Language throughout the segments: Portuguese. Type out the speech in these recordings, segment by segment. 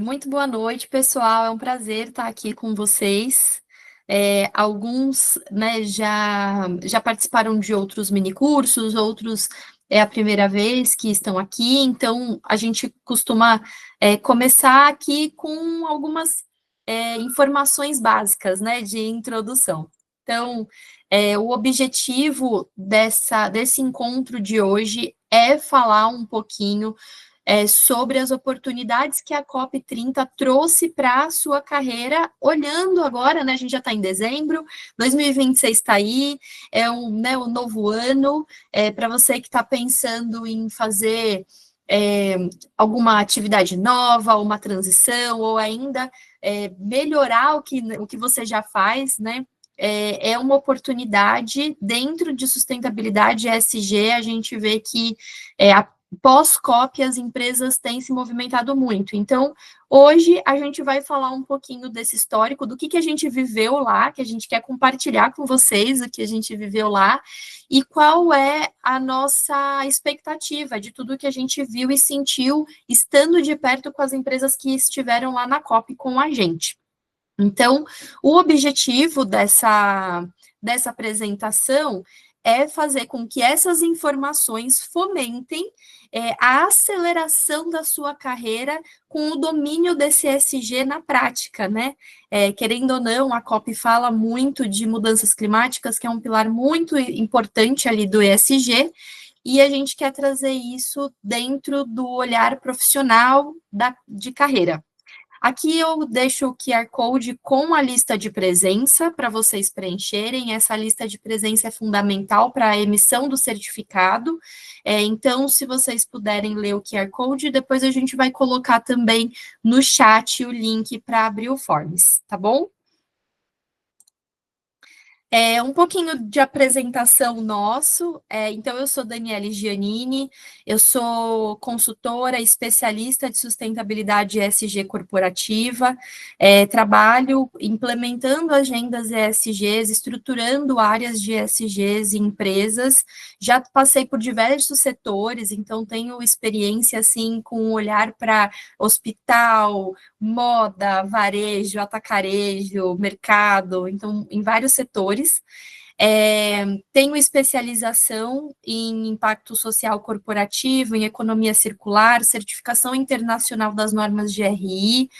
Muito boa noite, pessoal. É um prazer estar aqui com vocês. Alguns, né, já participaram de outros minicursos, outros é a primeira vez que estão aqui, então a gente costuma começar aqui com algumas informações básicas, né, de introdução. Então, o objetivo desse encontro de hoje é falar um pouquinho sobre as oportunidades que a COP30 trouxe para a sua carreira, olhando agora, né, a gente já está em dezembro, 2026 está aí, um novo ano, para você que está pensando em fazer alguma atividade nova, uma transição, ou ainda melhorar o que você já faz, né? É uma oportunidade dentro de sustentabilidade ESG, a gente vê que a pós-COP, as empresas têm se movimentado muito. Então, hoje a gente vai falar um pouquinho desse histórico, do que a gente viveu lá, que a gente quer compartilhar com vocês, o que a gente viveu lá, e qual é a nossa expectativa de tudo que a gente viu e sentiu estando de perto com as empresas que estiveram lá na COP com a gente. Então, o objetivo dessa apresentação é fazer com que essas informações fomentem a aceleração da sua carreira com o domínio desse ESG na prática, né? Querendo ou não, a COP fala muito de mudanças climáticas, que é um pilar muito importante ali do ESG, e a gente quer trazer isso dentro do olhar profissional de carreira. Aqui eu deixo o QR Code com a lista de presença para vocês preencherem. Essa lista de presença é fundamental para a emissão do certificado. Então, se vocês puderem ler o QR Code, depois a gente vai colocar também no chat o link para abrir o Forms, tá bom? Um pouquinho de apresentação nosso. Então, eu sou Daniele Giannini, eu sou consultora, especialista de sustentabilidade ESG corporativa, trabalho implementando agendas ESGs, estruturando áreas de ESGs em empresas. Já passei por diversos setores, então tenho experiência assim com um olhar para hospital, moda, varejo, atacarejo, mercado, então em vários setores. Tenho especialização em impacto social corporativo, em economia circular, certificação internacional das normas de RI,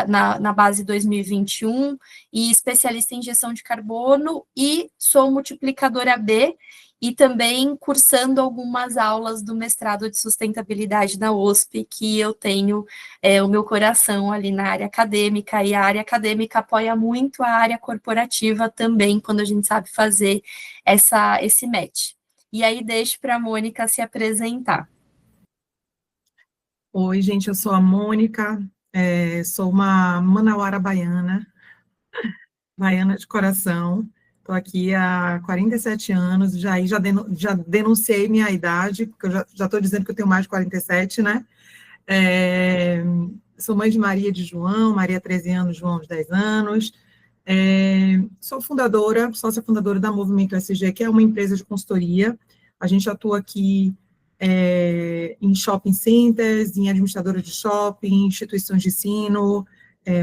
na base 2021, e especialista em gestão de carbono, e sou multiplicadora B, e também cursando algumas aulas do mestrado de sustentabilidade da USP, que eu tenho o meu coração ali na área acadêmica, e a área acadêmica apoia muito a área corporativa também, quando a gente sabe fazer esse match. E aí deixo para a Mônica se apresentar. Oi, gente, eu sou a Mônica, sou uma manauara baiana, baiana de coração. Estou aqui há 47 anos, já denunciei minha idade, porque eu já estou dizendo que eu tenho mais de 47, né? Sou mãe de Maria de João, Maria 13 anos, João de 10 anos. Sou sócia fundadora da Movimento SG, que é uma empresa de consultoria. A gente atua aqui em shopping centers, em administradora de shopping, instituições de ensino,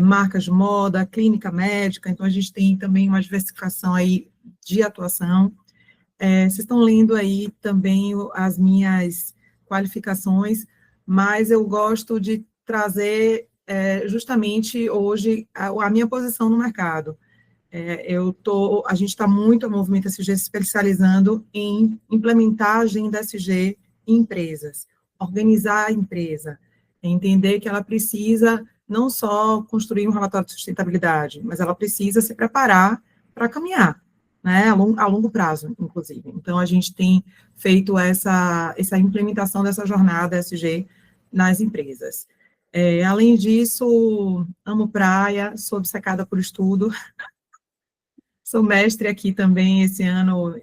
marcas de moda, clínica médica, então a gente tem também uma diversificação aí de atuação. Vocês estão lendo aí também as minhas qualificações, mas eu gosto de trazer justamente hoje a minha posição no mercado. A gente está muito, a Movimento SG, se especializando em implementar a agenda SG em empresas, organizar a empresa, entender que ela precisa não só construir um relatório de sustentabilidade, mas ela precisa se preparar para caminhar, né, a longo prazo, inclusive. Então, a gente tem feito essa implementação dessa jornada SG nas empresas. Além disso, amo praia, sou obcecada por estudo, sou mestre aqui também, esse ano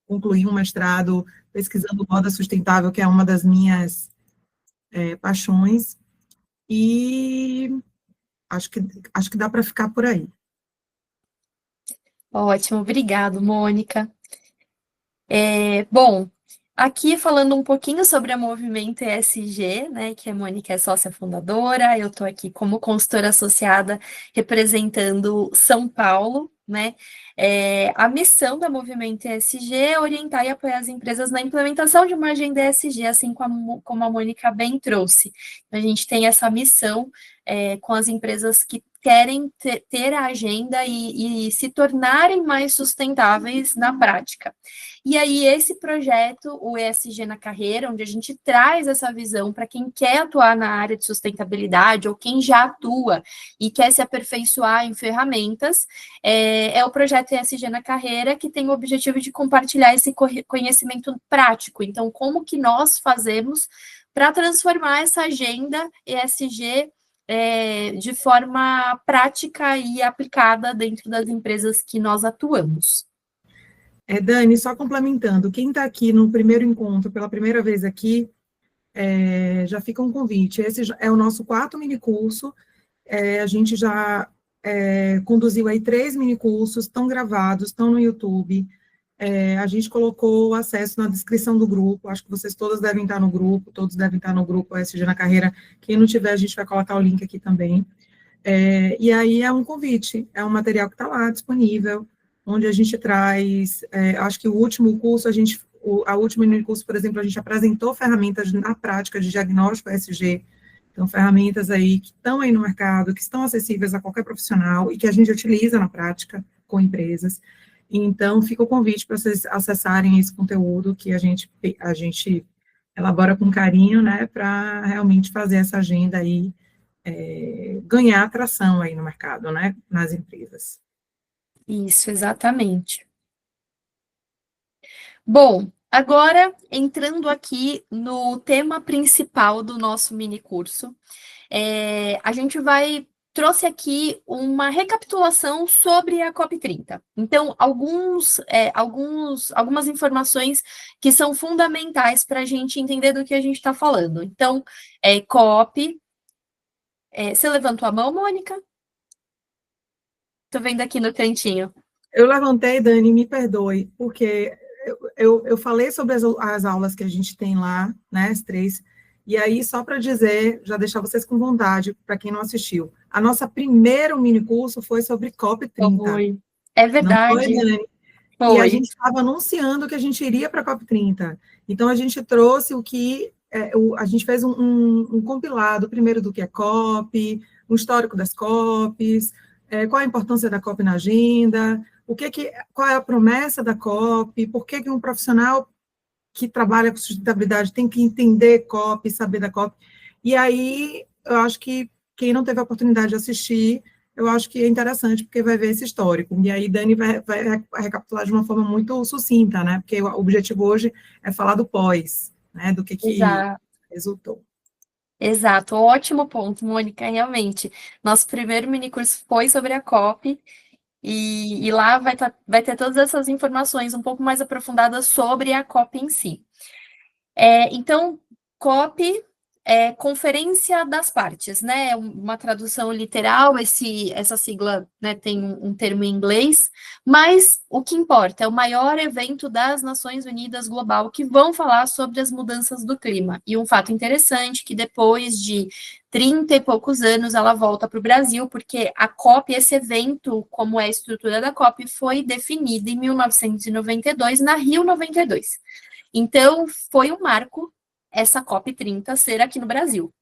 concluí um mestrado pesquisando moda sustentável, que é uma das minhas paixões, e acho que dá para ficar por aí. Ótimo, obrigado, Mônica. Bom, aqui falando um pouquinho sobre a Movimento ESG, né, que a Mônica é sócia fundadora, eu estou aqui como consultora associada representando São Paulo, né? A missão da Movimento ESG é orientar e apoiar as empresas na implementação de uma agenda ESG, assim como a Mônica bem trouxe. A gente tem essa missão com as empresas que querem ter a agenda e se tornarem mais sustentáveis na prática. E aí, esse projeto, o ESG na Carreira, onde a gente traz essa visão para quem quer atuar na área de sustentabilidade ou quem já atua e quer se aperfeiçoar em ferramentas, é o projeto ESG na Carreira, que tem o objetivo de compartilhar esse conhecimento prático. Então, como que nós fazemos para transformar essa agenda ESG de forma prática e aplicada dentro das empresas que nós atuamos. Dani, só complementando, quem está aqui no primeiro encontro, pela primeira vez aqui, já fica um convite. Esse é o nosso 4º minicurso, a gente já conduziu aí 3 minicursos, estão gravados, estão no YouTube, a gente colocou o acesso na descrição do grupo, acho que vocês todas devem estar no grupo, todos devem estar no grupo ESG na Carreira, quem não tiver, a gente vai colocar o link aqui também. E aí é um convite, é um material que está lá disponível, onde a gente traz, acho que o último curso, a última minicurso, por exemplo, a gente apresentou ferramentas na prática de diagnóstico ESG, então ferramentas aí que estão aí no mercado, que estão acessíveis a qualquer profissional e que a gente utiliza na prática com empresas. Então, fica o convite para vocês acessarem esse conteúdo que a gente elabora com carinho, né, para realmente fazer essa agenda aí, ganhar atração aí no mercado, né, nas empresas. Isso, exatamente. Bom, agora entrando aqui no tema principal do nosso mini curso, a gente trouxe aqui uma recapitulação sobre a COP30. Então, algumas informações que são fundamentais para a gente entender do que a gente está falando. Então, COP. Você levantou a mão, Mônica? Estou vendo aqui no cantinho. Eu levantei, Dani, me perdoe, porque eu falei sobre as aulas que a gente tem lá, né, as 3, e aí, só para dizer, já deixar vocês com vontade, para quem não assistiu, a nossa primeiro minicurso foi sobre COP30. Foi. É verdade. Não foi, Dani? Foi. E a gente estava anunciando que a gente iria para a COP30. Então, a gente trouxe a gente fez um compilado, primeiro do que é COP, um histórico das COPs, qual a importância da COP na agenda, qual é a promessa da COP, por que um profissional que trabalha com sustentabilidade tem que entender COP, saber da COP. E aí, eu acho que quem não teve a oportunidade de assistir, eu acho que é interessante, porque vai ver esse histórico. E aí, Dani vai recapitular de uma forma muito sucinta, né? Porque o objetivo hoje é falar do pós, né? Do que resultou. Exato, ótimo ponto, Mônica, realmente. Nosso primeiro minicurso foi sobre a COP, e lá vai ter todas essas informações um pouco mais aprofundadas sobre a COP em si. Então, COP é Conferência das Partes, né? Uma tradução literal, essa sigla, né, tem um termo em inglês, mas o que importa é o maior evento das Nações Unidas global que vão falar sobre as mudanças do clima. E um fato interessante que depois de 30 e poucos anos ela volta para o Brasil, porque a COP, esse evento, como é a estrutura da COP, foi definido em 1992, na Rio 92. Então, foi um marco essa COP30 ser aqui no Brasil.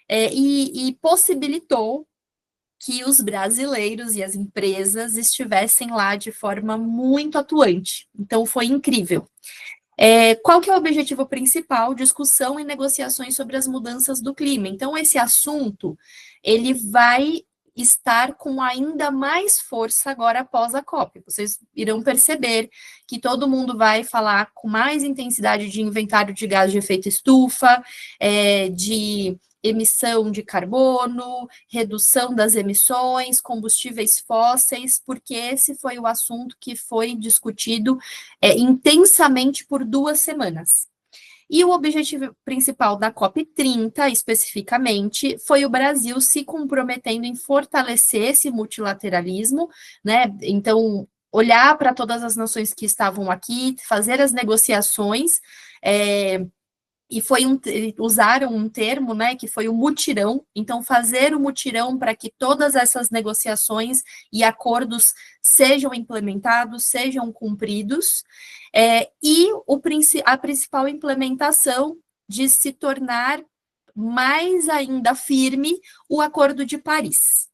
E possibilitou que os brasileiros e as empresas estivessem lá de forma muito atuante. Então, foi incrível. Qual que é o objetivo principal? Discussão e negociações sobre as mudanças do clima. Então, esse assunto, ele vai estar com ainda mais força agora após a COP. Vocês irão perceber que todo mundo vai falar com mais intensidade de inventário de gás de efeito estufa, de emissão de carbono, redução das emissões, combustíveis fósseis, porque esse foi o assunto que foi discutido intensamente por 2 semanas. E o objetivo principal da COP30, especificamente, foi o Brasil se comprometendo em fortalecer esse multilateralismo, né? Então, olhar para todas as nações que estavam aqui, fazer as negociações, e usaram um termo, né, que foi o mutirão. Então, fazer o mutirão para que todas essas negociações e acordos sejam implementados, sejam cumpridos, e a principal implementação de se tornar mais ainda firme o Acordo de Paris.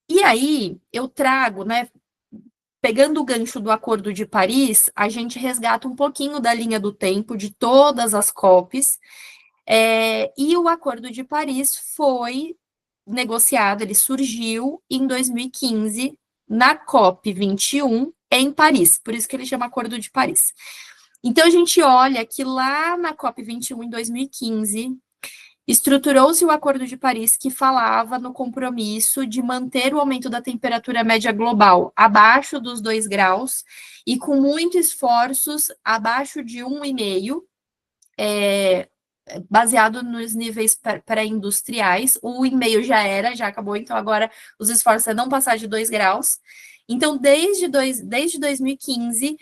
E aí, eu trago, né, pegando o gancho do Acordo de Paris, a gente resgata um pouquinho da linha do tempo de todas as COPs, e o Acordo de Paris foi negociado, ele surgiu em 2015, na COP 21, em Paris, por isso que ele chama Acordo de Paris. Então, a gente olha que lá na COP 21, em 2015, estruturou-se o Acordo de Paris, que falava no compromisso de manter o aumento da temperatura média global abaixo dos 2 graus e com muitos esforços abaixo de 1,5, baseado nos níveis pré-industriais. O 1,5 já acabou, então agora os esforços é não passar de 2 graus. Então, desde 2015,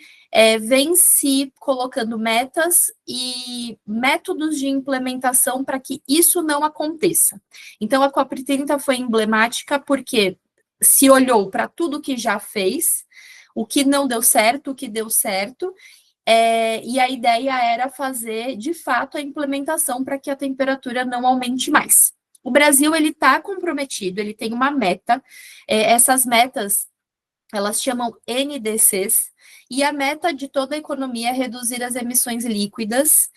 vem se colocando metas e métodos de implementação para que isso não aconteça. Então, a COP30 foi emblemática porque se olhou para tudo que já fez, o que não deu certo, o que deu certo, e a ideia era fazer, de fato, a implementação para que a temperatura não aumente mais. O Brasil, ele está comprometido, ele tem uma meta, essas metas, elas chamam NDCs, e a meta de toda a economia é reduzir as emissões líquidas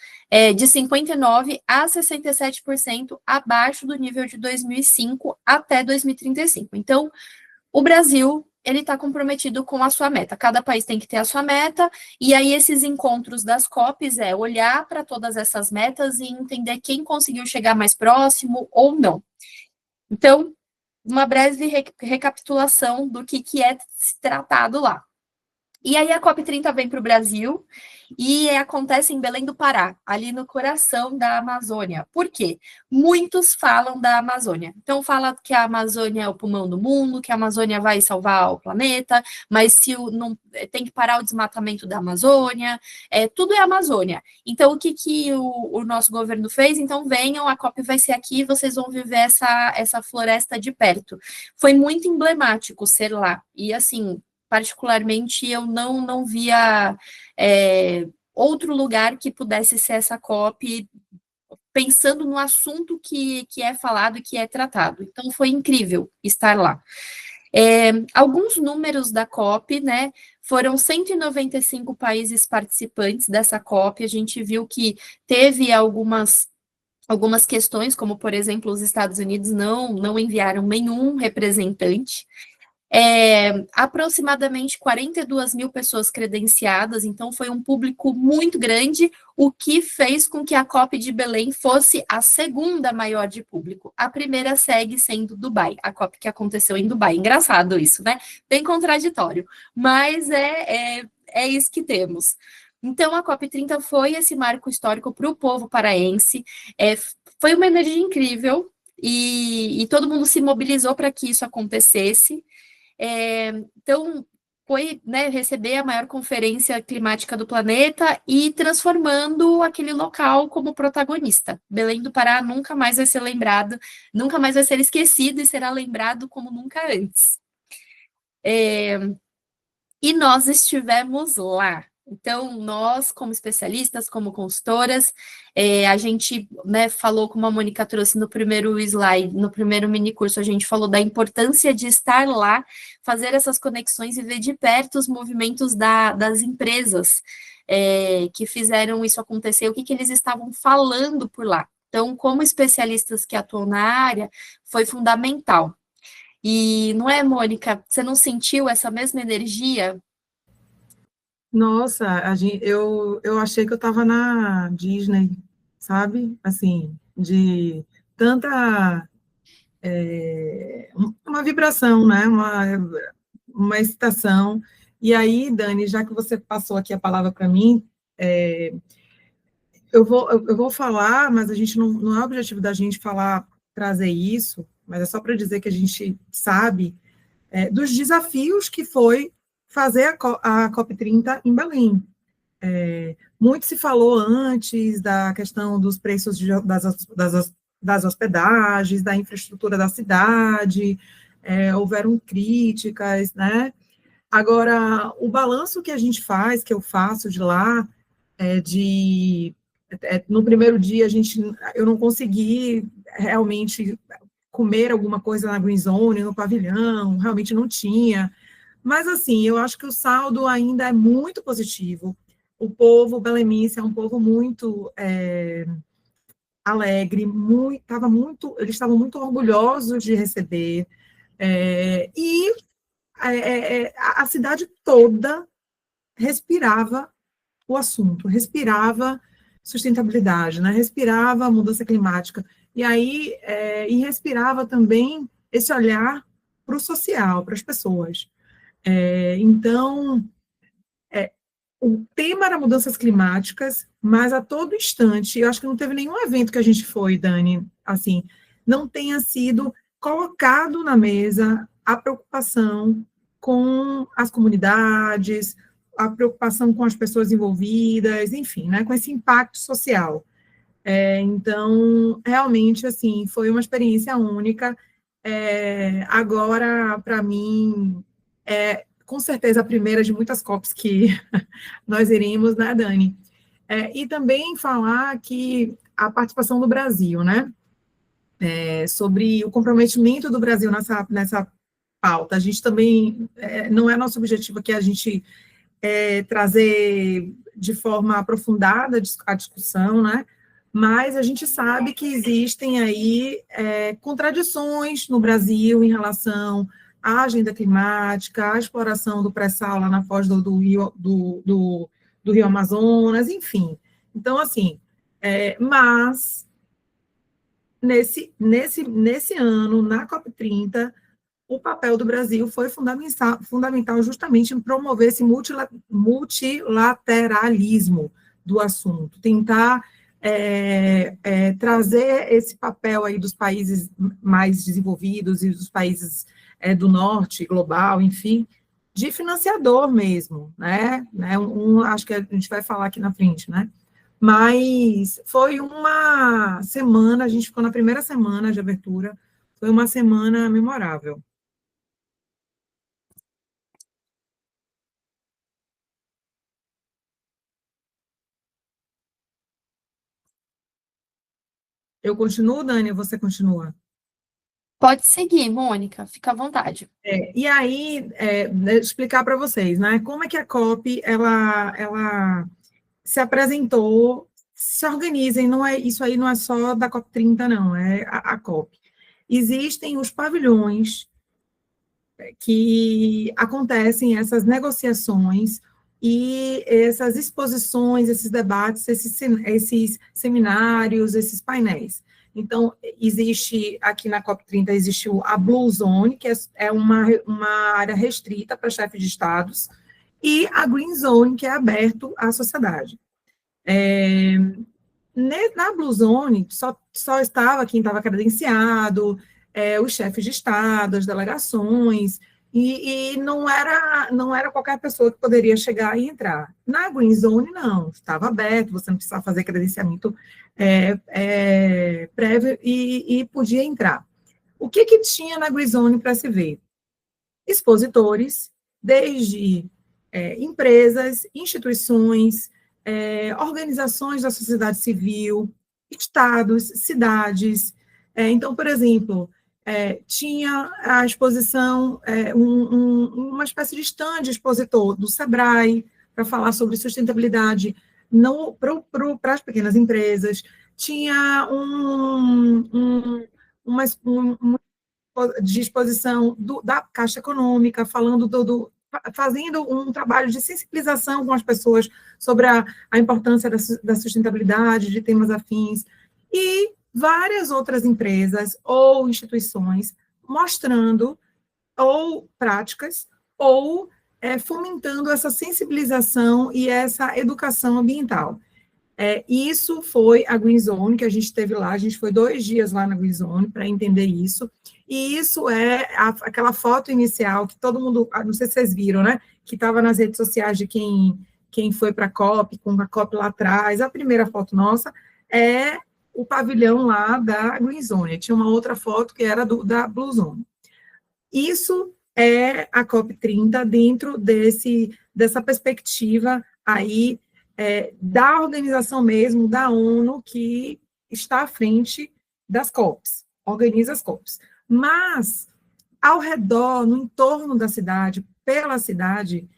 de 59% a 67% abaixo do nível de 2005 até 2035. Então, o Brasil, ele está comprometido com a sua meta. Cada país tem que ter a sua meta, e aí esses encontros das COPs olhar para todas essas metas e entender quem conseguiu chegar mais próximo ou não. Então, uma breve recapitulação do que é tratado lá. E aí a COP30 vem para o Brasil e acontece em Belém do Pará, ali no coração da Amazônia. Por quê? Muitos falam da Amazônia. Então, fala que a Amazônia é o pulmão do mundo, que a Amazônia vai salvar o planeta, mas se não tem que parar o desmatamento da Amazônia, tudo é Amazônia. Então, o que o nosso governo fez? Então, venham, a COP vai ser aqui, vocês vão viver essa floresta de perto. Foi muito emblemático ser lá. E, assim, particularmente, eu não via outro lugar que pudesse ser essa COP, pensando no assunto que é falado e que é tratado. Então, foi incrível estar lá. Alguns números da COP, né? Foram 195 países participantes dessa COP. A gente viu que teve algumas questões, como, por exemplo, os Estados Unidos não enviaram nenhum representante. Aproximadamente 42 mil pessoas credenciadas, então foi um público muito grande, o que fez com que a COP de Belém fosse a segunda maior de público. A primeira segue sendo Dubai, a COP que aconteceu em Dubai. Engraçado isso, né? Bem contraditório, mas é isso que temos. Então, a COP30 foi esse marco histórico para o povo paraense, foi uma energia incrível, e todo mundo se mobilizou para que isso acontecesse. Então, foi, né, receber a maior conferência climática do planeta e transformando aquele local como protagonista. Belém do Pará nunca mais vai ser lembrado, nunca mais vai ser esquecido e será lembrado como nunca antes. E nós estivemos lá. Então, nós, como especialistas, como consultoras, a gente, né, falou, como a Mônica trouxe no primeiro slide, no primeiro minicurso, a gente falou da importância de estar lá, fazer essas conexões e ver de perto os movimentos das empresas que fizeram isso acontecer, o que eles estavam falando por lá. Então, como especialistas que atuam na área, foi fundamental. E não é, Mônica, você não sentiu essa mesma energia? Nossa, eu achei que eu estava na Disney, sabe? Assim, de tanta uma vibração, né? Uma excitação. E aí, Dani, já que você passou aqui a palavra para mim, eu vou falar, mas a gente não é o objetivo da gente falar, trazer isso, mas é só para dizer que a gente sabe dos desafios que foi fazer a COP30 em Belém. Muito se falou antes da questão dos preços das hospedagens, da infraestrutura da cidade, houveram críticas, né? Agora, o balanço que a gente faz, que eu faço de lá, no primeiro dia eu não consegui realmente comer alguma coisa na Green Zone, no pavilhão, realmente não tinha. Mas, assim, eu acho que o saldo ainda é muito positivo. O povo belemense é um povo muito alegre, eles estavam muito orgulhosos de receber. A cidade toda respirava o assunto, respirava sustentabilidade, né? Respirava mudança climática. E aí, e respirava também esse olhar para o social, para as pessoas. Então, o tema era mudanças climáticas, mas a todo instante, eu acho que não teve nenhum evento que a gente foi, Dani, assim, não tenha sido colocado na mesa a preocupação com as comunidades, a preocupação com as pessoas envolvidas, enfim, né, com esse impacto social. Então, realmente, assim, foi uma experiência única. Agora, para mim, com certeza a primeira de muitas COPs que nós iremos, né, Dani? E também falar que a participação do Brasil, né? Sobre o comprometimento do Brasil nessa pauta. A gente também, não é nosso objetivo aqui a gente trazer de forma aprofundada a discussão, né? Mas a gente sabe que existem aí contradições no Brasil em relação à agenda climática, à exploração do pré-sal lá na foz do Rio Amazonas, enfim. Então, assim, mas nesse ano, na COP30, o papel do Brasil foi fundamental justamente em promover esse multilateralismo do assunto, tentar trazer esse papel aí dos países mais desenvolvidos e dos países do norte global, enfim, de financiador mesmo, né? Acho que a gente vai falar aqui na frente, né? Mas foi uma semana, a gente ficou na primeira semana de abertura, foi uma semana memorável. Eu continuo, Dani, ou você continua? Pode seguir, Mônica, fica à vontade. E aí, explicar para vocês, né, como é que a COP, ela se apresentou, se organizem, isso aí não é só da COP30, não, é a COP. Existem os pavilhões que acontecem essas negociações e essas exposições, esses debates, esses seminários, esses painéis. Então, existe, aqui na COP30, existe a Blue Zone, que é uma área restrita para chefes de estados, e a Green Zone, que é aberto à sociedade. Na Blue Zone, só estava quem estava credenciado, os chefes de estado, as delegações, e não era qualquer pessoa que poderia chegar e entrar. Na Green Zone, não, estava aberto, você não precisava fazer credenciamento prévio e podia entrar. O que tinha na Green Zone para se ver? Expositores, desde empresas, instituições, organizações da sociedade civil, estados, cidades. Então, por exemplo, tinha a exposição, uma espécie de stand expositor do SEBRAE, para falar sobre sustentabilidade para as pequenas empresas, tinha uma de exposição da Caixa Econômica, fazendo um trabalho de sensibilização com as pessoas sobre a importância da sustentabilidade, de temas afins, e várias outras empresas ou instituições mostrando ou práticas ou fomentando essa sensibilização e essa educação ambiental. Isso foi a Green Zone, que a gente teve lá, a gente foi 2 dias lá na Green Zone para entender isso, e isso é aquela foto inicial que todo mundo, não sei se vocês viram, né, que estava nas redes sociais de quem foi para a COP, com a COP lá atrás, a primeira foto nossa é o pavilhão lá da Green Zone, tinha uma outra foto que era da Blue Zone. Isso é a COP30 dentro dessa perspectiva aí, da organização mesmo, da ONU, que está à frente das COPs, organiza as COPs. Mas, ao redor, no entorno da cidade, pela cidade,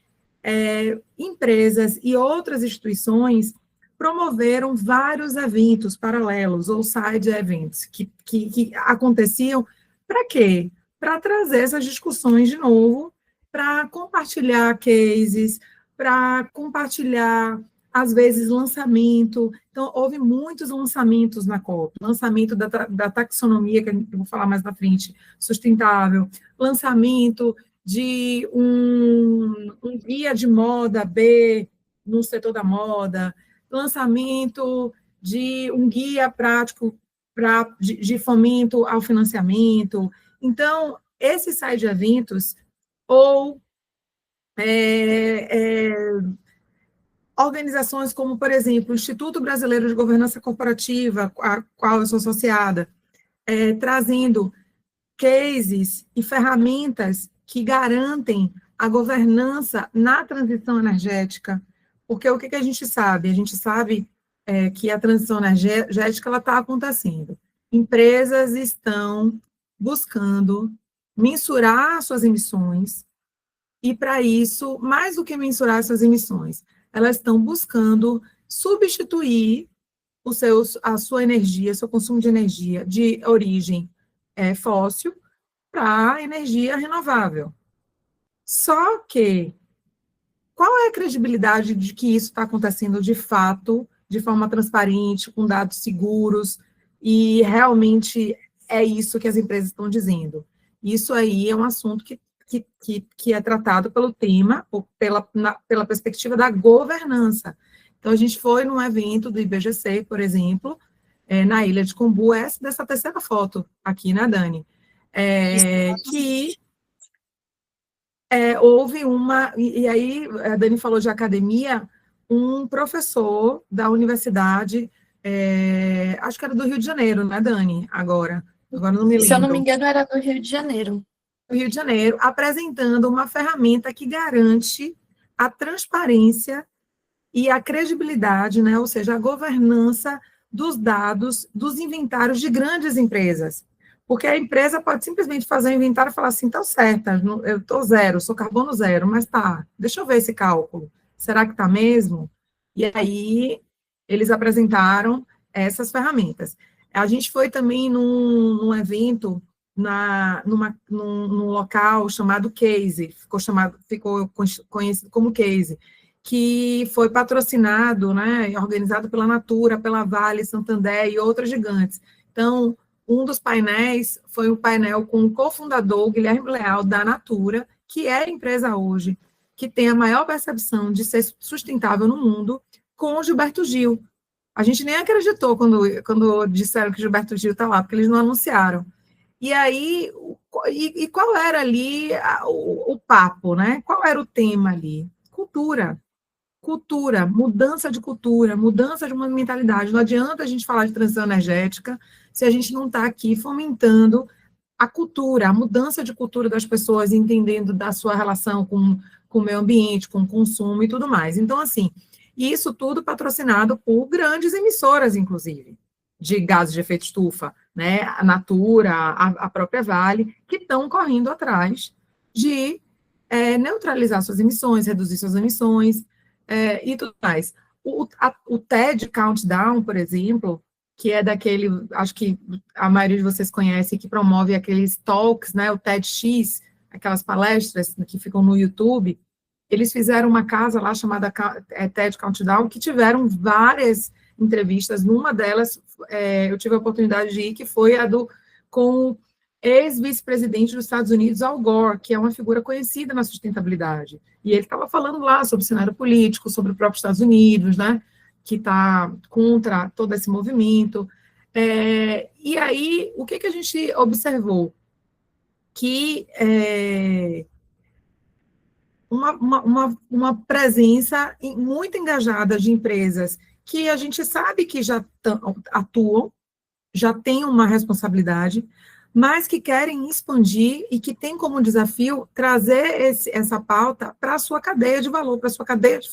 empresas e outras instituições promoveram vários eventos paralelos, ou side events, que aconteciam para quê? Para trazer essas discussões de novo, para compartilhar cases, para compartilhar, às vezes, lançamento. Então, houve muitos lançamentos na COP, lançamento da taxonomia, que eu vou falar mais na frente, sustentável, lançamento de um guia de moda B no setor da moda, lançamento de um guia prático de fomento ao financiamento. Então, esses side eventos, ou organizações como, por exemplo, o Instituto Brasileiro de Governança Corporativa, a qual eu sou associada, trazendo cases e ferramentas que garantem a governança na transição energética, porque o que a gente sabe? A gente sabe que a transição energética está acontecendo. Empresas estão buscando mensurar suas emissões, e para isso, mais do que mensurar suas emissões, elas estão buscando substituir a sua energia, seu consumo de energia de origem fóssil para energia renovável. Só que, qual é a credibilidade de que isso está acontecendo de fato, de forma transparente, com dados seguros, e realmente é isso que as empresas estão dizendo? Isso aí é um assunto que é tratado pelo tema, ou pela perspectiva da governança. Então, a gente foi num evento do IBGC, por exemplo, na Ilha de Combu, dessa terceira foto aqui, né, Dani? Que houve e aí a Dani falou de academia, um professor da universidade, acho que era do Rio de Janeiro, né, Dani? Agora não me lembro. Se eu não me engano, era do Rio de Janeiro. Do Rio de Janeiro, apresentando uma ferramenta que garante a transparência e a credibilidade, né, ou seja, a governança dos dados dos inventários de grandes empresas. Porque a empresa pode simplesmente fazer um inventário e falar assim, tá certa, eu estou zero, sou carbono zero, mas tá, deixa eu ver esse cálculo, será que tá mesmo? E aí, eles apresentaram essas ferramentas. A gente foi também num evento, num local chamado Case, ficou conhecido como Case, que foi patrocinado, né, organizado pela Natura, pela Vale, Santander e outras gigantes. Então, um dos painéis foi um painel com o cofundador, Guilherme Leal, da Natura, que é a empresa hoje que tem a maior percepção de ser sustentável no mundo, com o Gilberto Gil. A gente nem acreditou quando disseram que Gilberto Gil está lá, porque eles não anunciaram. E aí, qual era ali o papo, né? Qual era o tema ali? Cultura, mudança de cultura, mudança de uma mentalidade. Não adianta a gente falar de transição energética se a gente não está aqui fomentando a cultura, a mudança de cultura das pessoas, entendendo da sua relação com o meio ambiente, com o consumo e tudo mais. Então, assim, isso tudo patrocinado por grandes emissoras, inclusive, de gases de efeito estufa, né? A Natura, a própria Vale, que estão correndo atrás de neutralizar suas emissões, reduzir suas emissões, e tudo mais. O TED Countdown, por exemplo, que é daquele, acho que a maioria de vocês conhece, que promove aqueles talks, né, o TEDx, aquelas palestras que ficam no YouTube, eles fizeram uma casa lá chamada TED Countdown, que tiveram várias entrevistas. Numa delas, eu tive a oportunidade de ir, que foi com o ex-vice-presidente dos Estados Unidos, Al Gore, que é uma figura conhecida na sustentabilidade. E ele estava falando lá sobre o cenário político, sobre o próprio Estados Unidos, né, está contra todo esse movimento. E aí, o que a gente observou? Que uma presença muito engajada de empresas que a gente sabe que já atuam, já têm uma responsabilidade, mas que querem expandir e que têm como desafio trazer essa pauta para a sua cadeia de valor, para a sua cadeia de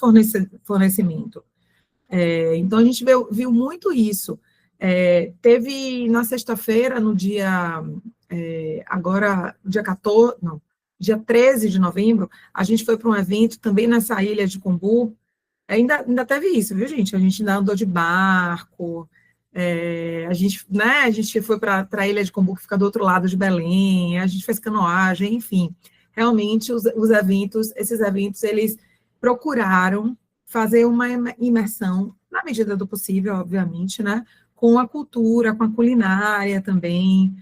fornecimento. Então, a gente viu muito isso. Teve na sexta-feira, no dia, agora, dia 14, não, dia 13 de novembro, a gente foi para um evento também nessa ilha de Combu. Ainda teve isso, viu, gente? A gente ainda andou de barco, a gente foi para a ilha de Combu, que fica do outro lado de Belém, a gente fez canoagem, enfim. Realmente, esses eventos, eles procuraram fazer uma imersão, na medida do possível, obviamente, né? Com a cultura, com a culinária também,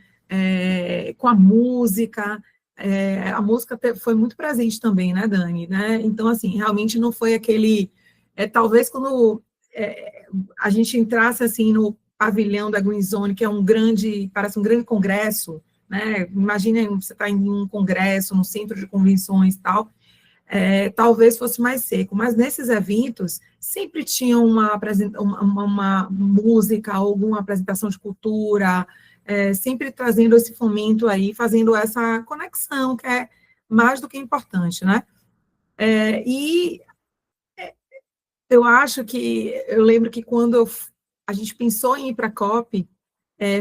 com a música. A música foi muito presente também, né, Dani? Né? Então, assim, realmente não foi aquele... talvez quando a gente entrasse, assim, no pavilhão da Green Zone, que é parece um grande congresso, né? Imagina você está em um congresso, no centro de convenções e tal, talvez fosse mais seco, mas nesses eventos sempre tinha uma música, alguma apresentação de cultura, sempre trazendo esse fomento aí, fazendo essa conexão, que é mais do que importante, né? E eu lembro que quando a gente pensou em ir para a COP,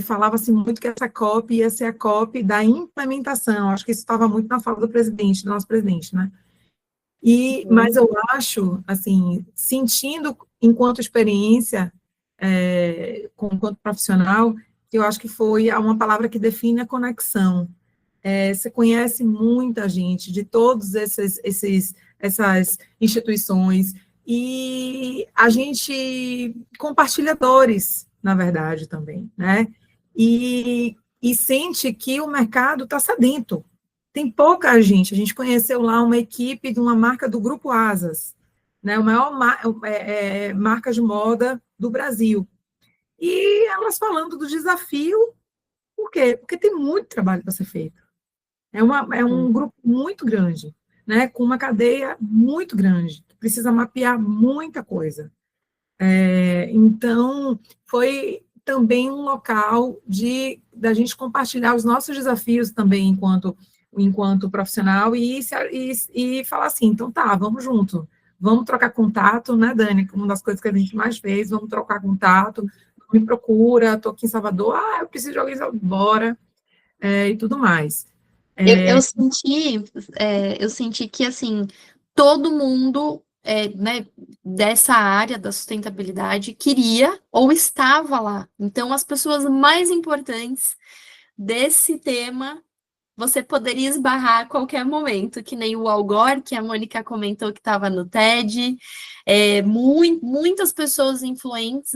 falava-se muito que essa COP ia ser a COP da implementação, acho que isso estava muito na fala do nosso presidente, né? Mas eu acho, assim, sentindo enquanto experiência, enquanto profissional, eu acho que foi uma palavra que define a conexão. Você conhece muita gente de todas essas instituições, e a gente compartilha dores, na verdade, também, né? E sente que o mercado está sedento. Tem pouca gente. A gente conheceu lá uma equipe de uma marca do Grupo Asas, né? A maior marca de moda do Brasil. E elas falando do desafio, por quê? Porque tem muito trabalho para ser feito. É um grupo muito grande, né? Com uma cadeia muito grande. Precisa mapear muita coisa. Então, foi também um local da gente compartilhar os nossos desafios também enquanto profissional e falar assim, então tá, vamos junto, vamos trocar contato, né, Dani? Uma das coisas que a gente mais fez, vamos trocar contato, me procura, estou aqui em Salvador, eu preciso de alguém, bora, e tudo mais. Eu senti que, assim, todo mundo, né, dessa área da sustentabilidade queria ou estava lá. Então, as pessoas mais importantes desse tema, você poderia esbarrar a qualquer momento, que nem o Al Gore, que a Mônica comentou que estava no TED. Muitas pessoas influentes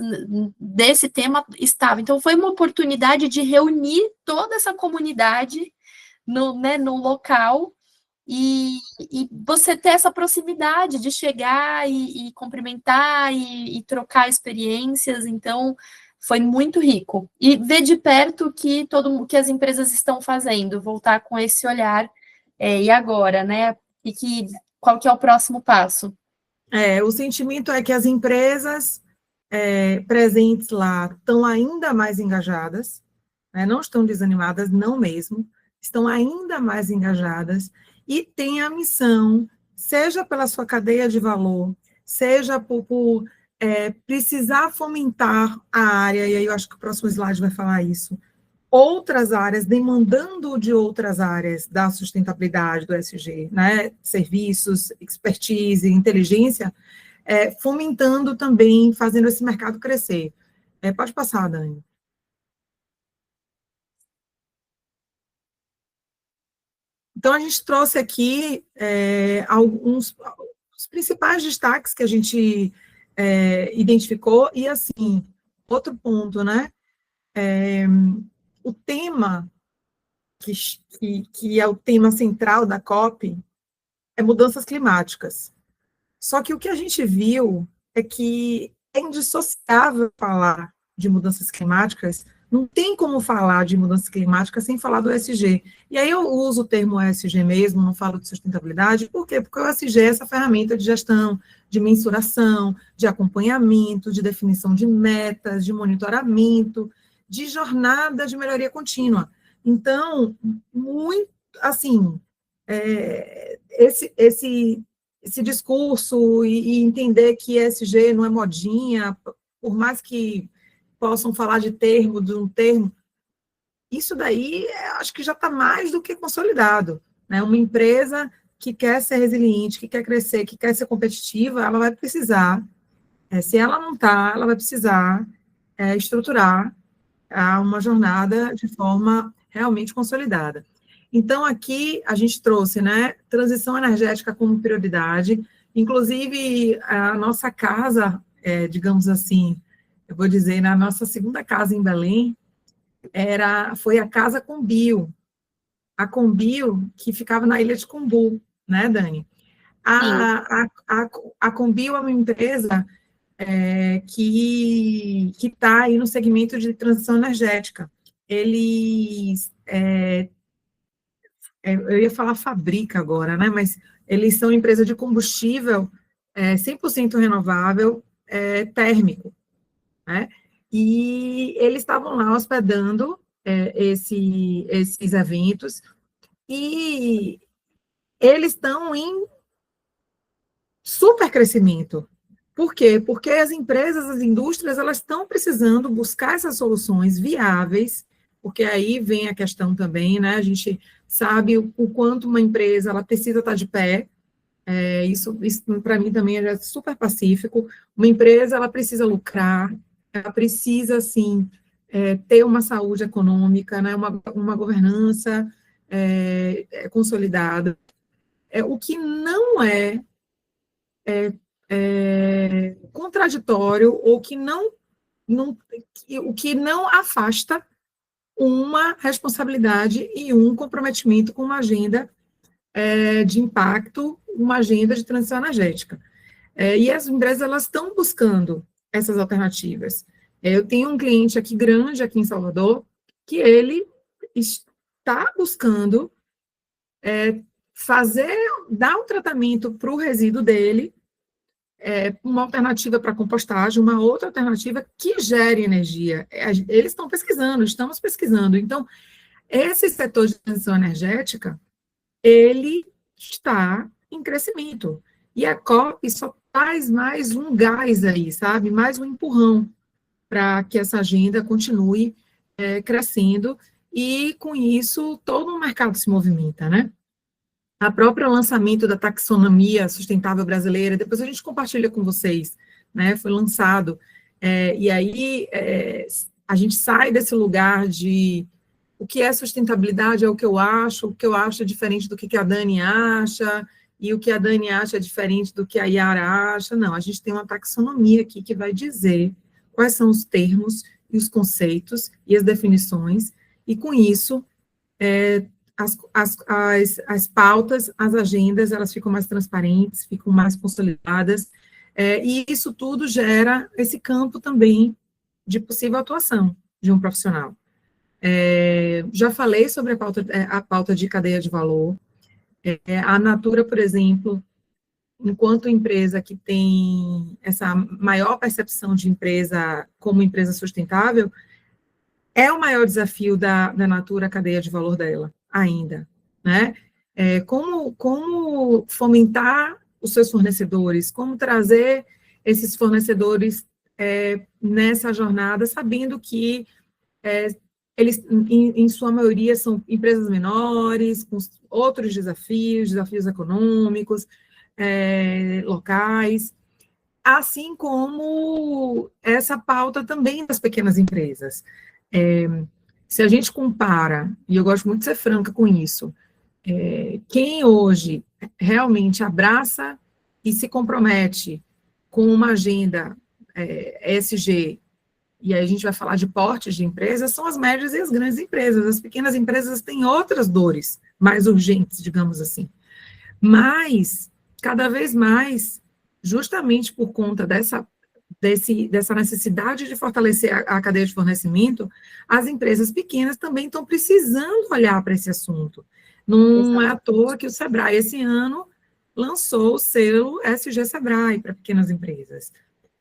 desse tema estavam. Então, foi uma oportunidade de reunir toda essa comunidade no local e você ter essa proximidade de chegar e cumprimentar e trocar experiências, então foi muito rico. E ver de perto que as empresas estão fazendo, voltar com esse olhar, e agora, né? Qual que é o próximo passo? O sentimento é que as empresas presentes lá estão ainda mais engajadas, né, não estão desanimadas, não mesmo, estão ainda mais engajadas e têm a missão, seja pela sua cadeia de valor, seja por precisar fomentar a área, e aí eu acho que o próximo slide vai falar isso, outras áreas, demandando de outras áreas da sustentabilidade, do ESG, né, serviços, expertise, inteligência, fomentando também, fazendo esse mercado crescer. Pode passar, Dani. Então, a gente trouxe aqui alguns os principais destaques que a gente identificou, e, assim, outro ponto, né? O tema, que é o tema central da COP, é mudanças climáticas. Só que o que a gente viu é que é indissociável falar de mudanças climáticas, não tem como falar de mudanças climáticas sem falar do ESG. E aí eu uso o termo ESG mesmo, não falo de sustentabilidade, por quê? Porque o ESG é essa ferramenta de gestão, de mensuração, de acompanhamento, de definição de metas, de monitoramento, de jornada de melhoria contínua. Então, muito, assim, esse discurso e entender que ESG não é modinha, por mais que possam falar de um termo, isso daí acho que já está mais do que consolidado, né? Uma empresa que quer ser resiliente, que quer crescer, que quer ser competitiva, ela vai precisar, se ela não está, ela vai precisar estruturar uma jornada de forma realmente consolidada. Então, aqui a gente trouxe, né, transição energética como prioridade, inclusive a nossa casa, digamos assim, eu vou dizer, na nossa segunda casa em Belém, foi a Casa Combio, a Combio, que ficava na ilha de Cumbu, né, Dani? A Combio é uma empresa que está aí no segmento de transição energética. Eles, eu ia falar fabrica agora, né, mas eles são empresa de combustível 100% renovável, térmico, né? E eles estavam lá hospedando esses eventos, e eles estão em super crescimento. Por quê? Porque as empresas, as indústrias, elas estão precisando buscar essas soluções viáveis, porque aí vem a questão também, né? A gente sabe o quanto uma empresa ela precisa estar de pé. Isso para mim também é super pacífico. Uma empresa ela precisa lucrar, ela precisa assim ter uma saúde econômica, né? Uma governança consolidada. O que não é contraditório ou o que não afasta uma responsabilidade e um comprometimento com uma agenda de impacto, uma agenda de transição energética. E as empresas elas estão buscando essas alternativas. Eu tenho um cliente aqui grande, aqui em Salvador, que ele está buscando dar um tratamento para o resíduo dele, uma alternativa para compostagem, uma outra alternativa que gere energia. Eles estão pesquisando, estamos pesquisando. Então, esse setor de transição energética, ele está em crescimento. E a COP só faz mais um gás aí, sabe? Mais um empurrão para que essa agenda continue crescendo, e com isso todo o mercado se movimenta, né? A própria lançamento da taxonomia sustentável brasileira, depois a gente compartilha com vocês, né? Foi lançado, e aí a gente sai desse lugar de o que é sustentabilidade é o que eu acho é diferente do que a Dani acha, e o que a Dani acha é diferente do que a Yara acha. Não, a gente tem uma taxonomia aqui que vai dizer quais são os termos e os conceitos e as definições, e com isso, as pautas, as agendas, elas ficam mais transparentes, ficam mais consolidadas, e isso tudo gera esse campo também de possível atuação de um profissional. Já falei sobre a pauta de cadeia de valor. A Natura, por exemplo, enquanto empresa que tem essa maior percepção de empresa como empresa sustentável, é o maior desafio da Natura a cadeia de valor dela, ainda, né? Como fomentar os seus fornecedores, como trazer esses fornecedores nessa jornada, sabendo que eles, em sua maioria, são empresas menores, com outros desafios econômicos, locais, assim como essa pauta também das pequenas empresas. Se a gente compara, e eu gosto muito de ser franca com isso, quem hoje realmente abraça e se compromete com uma agenda ESG, e aí a gente vai falar de portes de empresas, são as médias e as grandes empresas. As pequenas empresas têm outras dores mais urgentes, digamos assim. Mas, cada vez mais, justamente por conta dessa necessidade de fortalecer a cadeia de fornecimento, as empresas pequenas também estão precisando olhar para esse assunto. Não é à toa que o Sebrae, esse ano, lançou o selo SG Sebrae para pequenas empresas.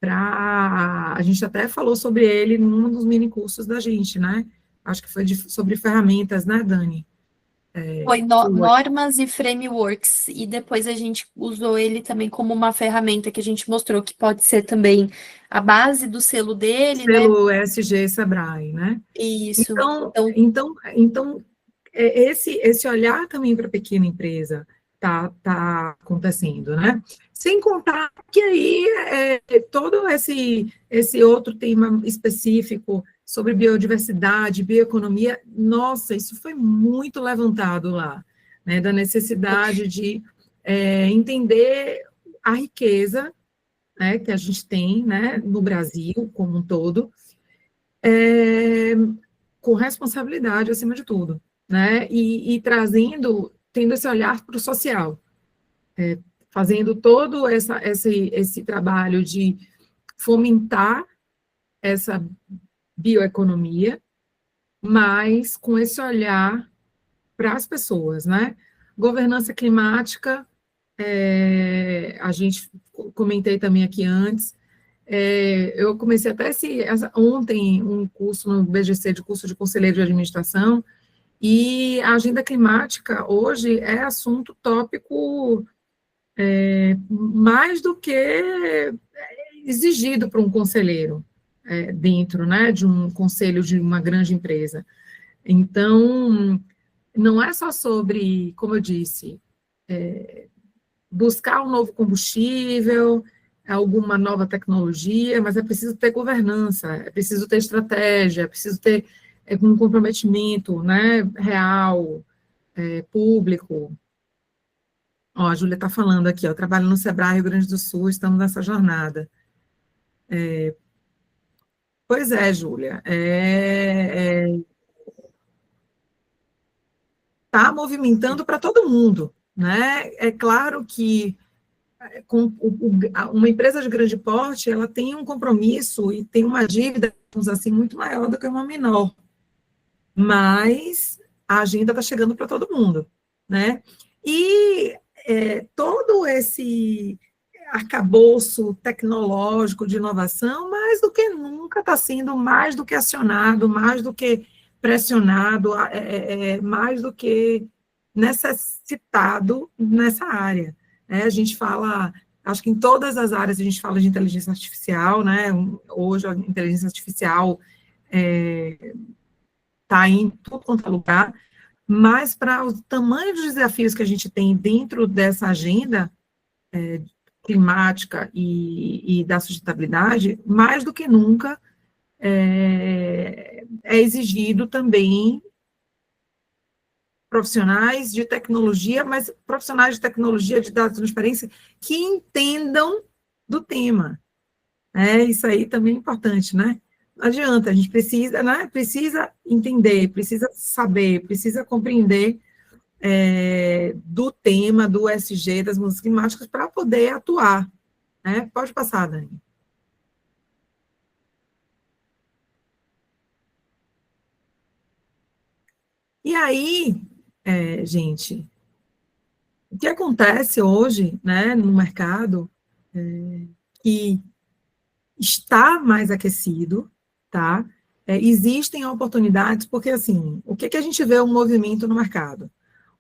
A gente até falou sobre ele num dos mini cursos da gente, né? Acho que foi sobre ferramentas, né, Dani? Foi normas e frameworks, e depois a gente usou ele também como uma ferramenta que a gente mostrou que pode ser também a base do selo dele, né? Selo SG Sebrae, né? Isso. Então esse olhar também para a pequena empresa tá acontecendo, né? Sem contar que aí todo esse outro tema específico sobre biodiversidade, bioeconomia, nossa, isso foi muito levantado lá, né? Da necessidade de entender a riqueza, né, que a gente tem, né, no Brasil como um todo, com responsabilidade acima de tudo, né, e tendo esse olhar para o social, fazendo todo esse trabalho de fomentar essa bioeconomia, mas com esse olhar para as pessoas, né? Governança climática, a gente comentei também aqui antes, eu comecei até ontem um curso no BGC, de curso de conselheiro de administração, e a agenda climática hoje é assunto tópico mais do que exigido para um conselheiro dentro, né, de um conselho de uma grande empresa. Então, não é só sobre, como eu disse, buscar um novo combustível, alguma nova tecnologia, mas é preciso ter governança, é preciso ter estratégia, é preciso ter um comprometimento, né, real, público. Ó, a Júlia está falando aqui, ó, trabalho no Sebrae Rio Grande do Sul, estamos nessa jornada. Pois é, Júlia, está movimentando para todo mundo, né? É claro que uma empresa de grande porte, ela tem um compromisso e tem uma dívida, digamos assim, muito maior do que uma menor. Mas a agenda está chegando para todo mundo, né? E todo esse arcabouço tecnológico de inovação, mais do que nunca, está sendo mais do que acionado, mais do que pressionado, mais do que necessitado nessa área. A gente fala, acho que em todas as áreas a gente fala de inteligência artificial, né? Hoje a inteligência artificial está em tudo quanto é lugar, mas para o tamanho dos desafios que a gente tem dentro dessa agenda climática e da sustentabilidade, mais do que nunca é exigido também profissionais de tecnologia, mas profissionais de tecnologia de dados de transparência que entendam do tema. Isso aí também é importante, né? Não adianta, a gente precisa, né? Precisa entender, precisa saber, precisa compreender do tema, do SG, das mudanças climáticas, para poder atuar, né? Pode passar, Dani. E aí, gente, o que acontece hoje, né, no mercado, que está mais aquecido, tá? Existem oportunidades, porque, assim, o que a gente vê um movimento no mercado?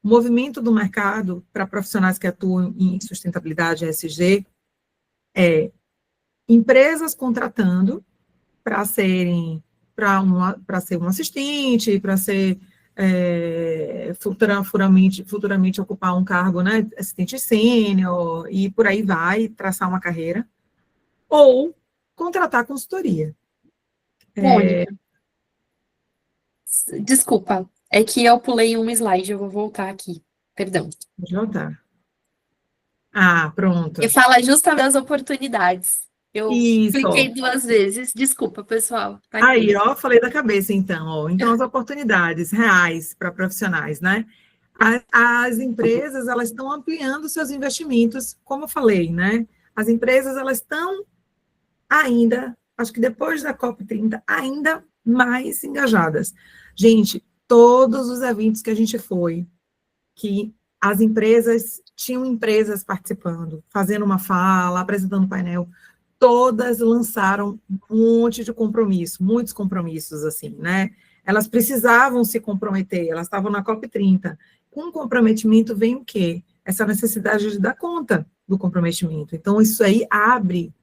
O movimento do mercado para profissionais que atuam em sustentabilidade ESG é empresas contratando para ser um assistente, para ser futuramente ocupar um cargo, né, assistente sênior, e por aí vai, traçar uma carreira, ou contratar consultoria. Mônica, desculpa, é que eu pulei um slide, eu vou voltar aqui, perdão. Vou voltar. Ah, pronto. E fala justamente das oportunidades. Eu cliquei Isso. 2 vezes, desculpa, pessoal. Tá Aí, aqui. ó, falei da cabeça, então, ó. Então, as oportunidades reais para profissionais, né? As empresas, elas estão ampliando seus investimentos, como eu falei, né? As empresas, elas estão ainda, acho que depois da COP30, ainda mais engajadas. Gente, todos os eventos que a gente foi, que as empresas, tinham empresas participando, fazendo uma fala, apresentando painel, todas lançaram um monte de compromisso, muitos compromissos, assim, né? Elas precisavam se comprometer, elas estavam na COP30. Com o comprometimento vem o quê? Essa necessidade de dar conta do comprometimento. Então, isso aí abre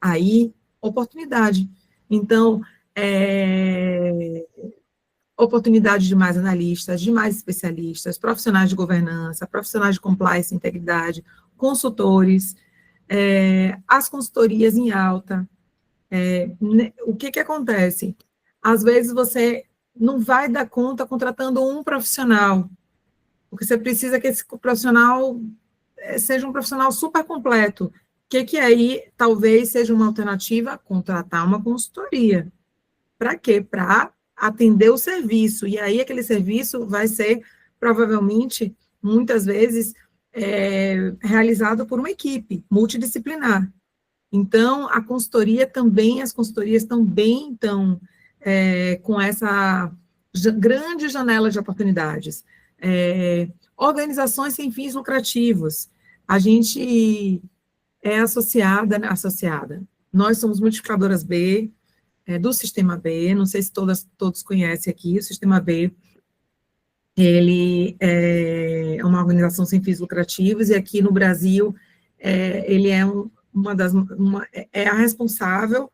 aí oportunidade. Então, oportunidade de mais analistas, de mais especialistas, profissionais de governança, profissionais de compliance e integridade, consultores, as consultorias em alta. O que acontece? Às vezes você não vai dar conta contratando um profissional, porque você precisa que esse profissional seja um profissional super completo. Que aí talvez seja uma alternativa contratar uma consultoria. Para quê? Para atender o serviço. E aí aquele serviço vai ser, provavelmente, muitas vezes, realizado por uma equipe multidisciplinar. Então, a consultoria também, as consultorias também estão com essa grande janela de oportunidades. Organizações sem fins lucrativos. A gente é associada. Nós somos multiplicadoras B, do Sistema B, não sei se todos conhecem aqui, o Sistema B, ele é uma organização sem fins lucrativos, e aqui no Brasil, ele é a responsável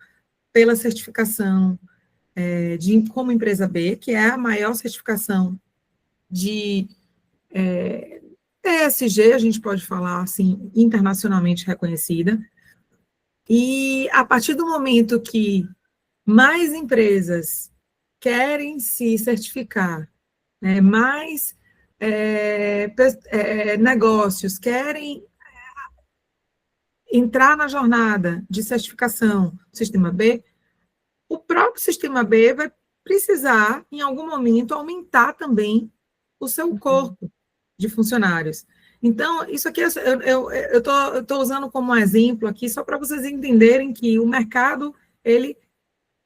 pela certificação como empresa B, que é a maior certificação de ESG, a gente pode falar assim, internacionalmente reconhecida, e a partir do momento que mais empresas querem se certificar, né, mais negócios querem entrar na jornada de certificação do Sistema B, o próprio Sistema B vai precisar, em algum momento, aumentar também o seu corpo de funcionários. Então, isso aqui, eu estou usando como exemplo aqui, só para vocês entenderem que o mercado, ele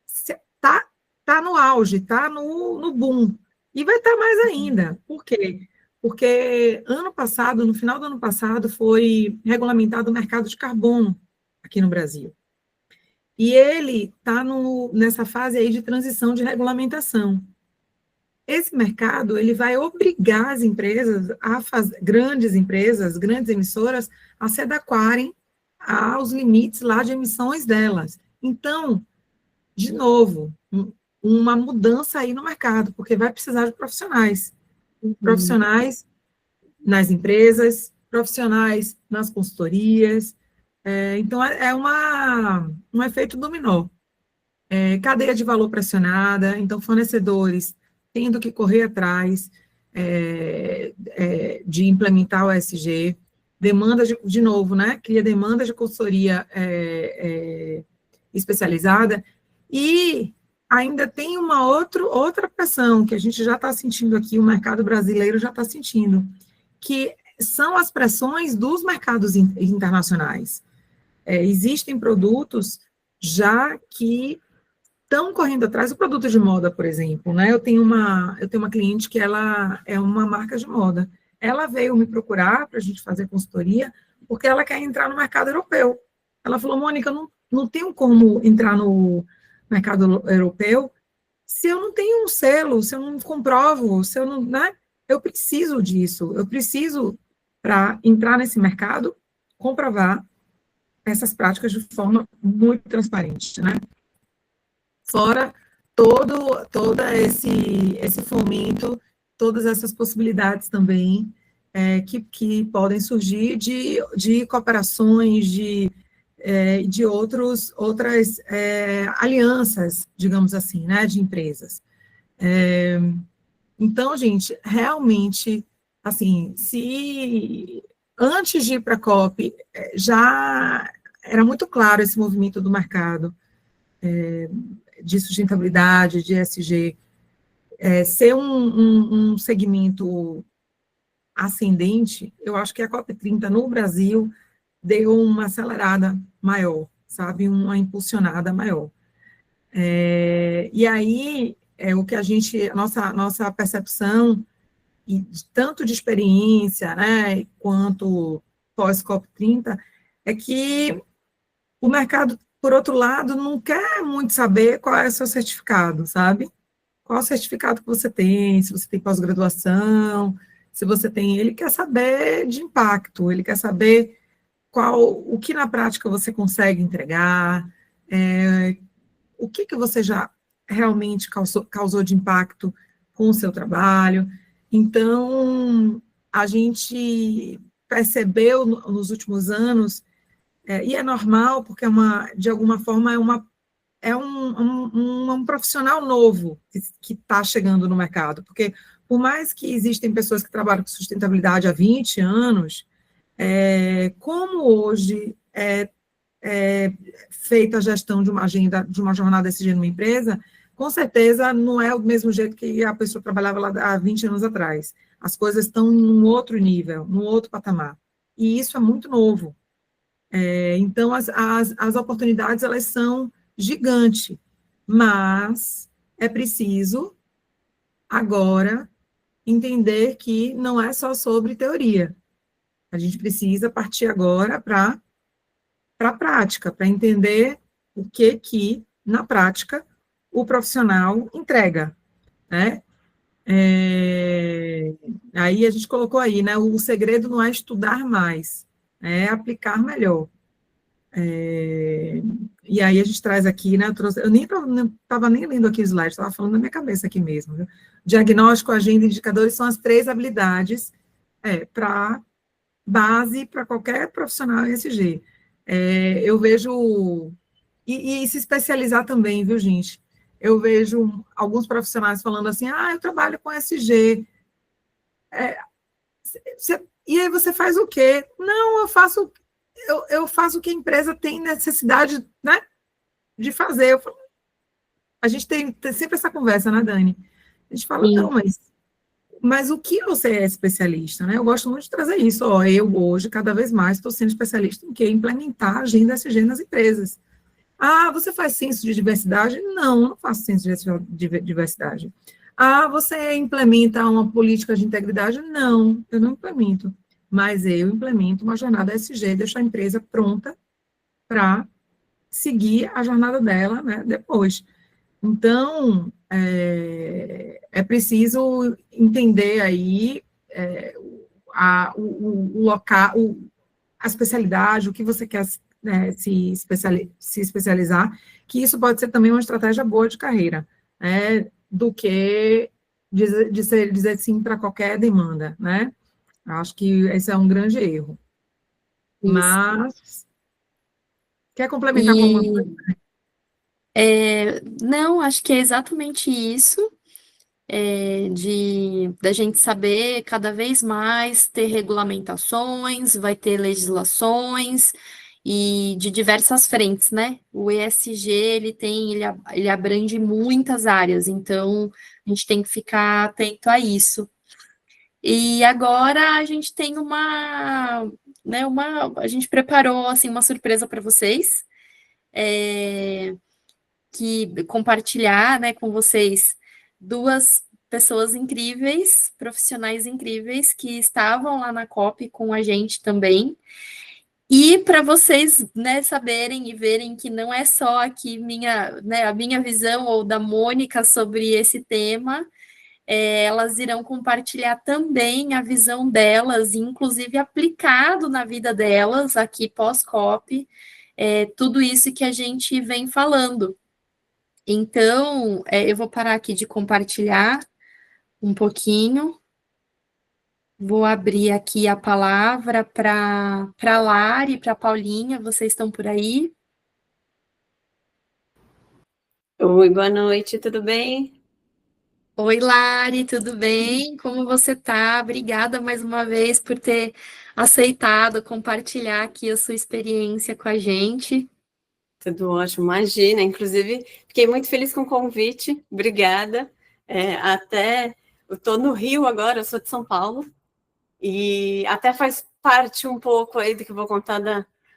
está no auge, está no boom, e vai estar mais ainda. Por quê? Porque no final do ano passado, foi regulamentado o mercado de carbono aqui no Brasil. E ele está nessa fase aí de transição de regulamentação. Esse mercado, ele vai obrigar as empresas, grandes empresas, grandes emissoras, a se adequarem aos limites lá de emissões delas. Então, de novo, uma mudança aí no mercado, porque vai precisar de profissionais. Profissionais nas empresas, profissionais nas consultorias. Então, é um efeito dominó. Cadeia de valor pressionada, então, fornecedores tendo que correr atrás de implementar o ESG, demanda de novo, né? Cria demanda de consultoria especializada, e ainda tem uma outra pressão que a gente já está sentindo aqui, o mercado brasileiro já está sentindo, que são as pressões dos mercados internacionais. Existem produtos já que estão correndo atrás, o produto de moda, por exemplo, né? Eu tenho uma cliente que ela é uma marca de moda. Ela veio me procurar para a gente fazer consultoria, porque ela quer entrar no mercado europeu. Ela falou, Mônica, eu não tenho como entrar no mercado europeu se eu não tenho um selo, se eu não comprovo, se eu não, né? Eu preciso disso, eu preciso, para entrar nesse mercado, comprovar essas práticas de forma muito transparente, né? Fora todo esse fomento, todas essas possibilidades também que podem surgir de cooperações, de outras alianças, digamos assim, né, de empresas. Então, gente, realmente, assim, se antes de ir para a COP, já era muito claro esse movimento do mercado, de sustentabilidade, de ESG, ser um segmento ascendente, eu acho que a COP30 no Brasil deu uma acelerada maior, sabe, uma impulsionada maior. E aí, o que a gente, nossa percepção, e tanto de experiência, né, quanto pós-COP30, é que o mercado, por outro lado, não quer muito saber qual é o seu certificado, sabe? Qual o certificado que você tem, se você tem pós-graduação, se você tem, ele quer saber de impacto, ele quer saber o que na prática você consegue entregar, o que você já realmente causou de impacto com o seu trabalho. Então, a gente percebeu nos últimos anos, e é normal, porque de alguma forma um profissional novo que está chegando no mercado, porque por mais que existem pessoas que trabalham com sustentabilidade há 20 anos, como hoje feita a gestão de uma agenda, de uma jornada SG numa empresa, com certeza não é o mesmo jeito que a pessoa trabalhava lá há 20 anos atrás. As coisas estão num outro nível, num outro patamar. E isso é muito novo. Então, as oportunidades, elas são gigantes, mas é preciso, agora, entender que não é só sobre teoria. A gente precisa partir agora para a prática, para entender o que, na prática, o profissional entrega, né? Aí a gente colocou aí, né? O segredo não é estudar mais, é aplicar melhor. E aí a gente traz aqui, né? Eu nem estava nem lendo aqui o slide, estava falando na minha cabeça aqui mesmo. Viu? Diagnóstico, agenda e indicadores são as 3 habilidades para base para qualquer profissional ESG. Eu vejo, e se especializar também, viu, gente? Eu vejo alguns profissionais falando assim, eu trabalho com ESG. E aí você faz o quê? Não, eu faço o que a empresa tem necessidade, né, de fazer. A gente tem sempre essa conversa, né, Dani? A gente fala, não, Sim. mas o que você é especialista, né? Eu gosto muito de trazer isso. Eu hoje, cada vez mais, estou sendo especialista em quê? Implementar a agenda SG nas empresas. Você faz censo de diversidade? Não, não faço censo de diversidade. Você implementa uma política de integridade? Não, eu não implemento. Mas eu implemento uma jornada SG, deixo a empresa pronta para seguir a jornada dela, né, depois. Então, preciso entender aí o local, a especialidade, o que você quer, né, se especializar, que isso pode ser também uma estratégia boa de carreira, né, do que dizer sim para qualquer demanda, né? Acho que esse é um grande erro. Isso. Mas, quer complementar com alguma E coisa? não, acho que é exatamente isso, da gente saber cada vez mais ter regulamentações, vai ter legislações e de diversas frentes, né? O ESG ele abrange muitas áreas, então a gente tem que ficar atento a isso. E agora a gente tem a gente preparou assim uma surpresa para vocês. É, que compartilhar, né, com vocês 2 pessoas incríveis, profissionais incríveis que estavam lá na COP com a gente também. E para vocês, né, saberem e verem que não é só aqui a minha visão ou da Mônica sobre esse tema, elas irão compartilhar também a visão delas, inclusive aplicado na vida delas aqui pós-COP, tudo isso que a gente vem falando. Então, eu vou parar aqui de compartilhar um pouquinho. Vou abrir aqui a palavra para Lari, para Paulinha. Vocês estão por aí? Oi, boa noite, tudo bem? Oi, Lari, tudo bem? Como você tá? Obrigada mais uma vez por ter aceitado compartilhar aqui a sua experiência com a gente. Tudo ótimo, imagina. Inclusive, fiquei muito feliz com o convite, obrigada. Eu estou no Rio agora, eu sou de São Paulo, e até faz parte um pouco aí do que eu vou contar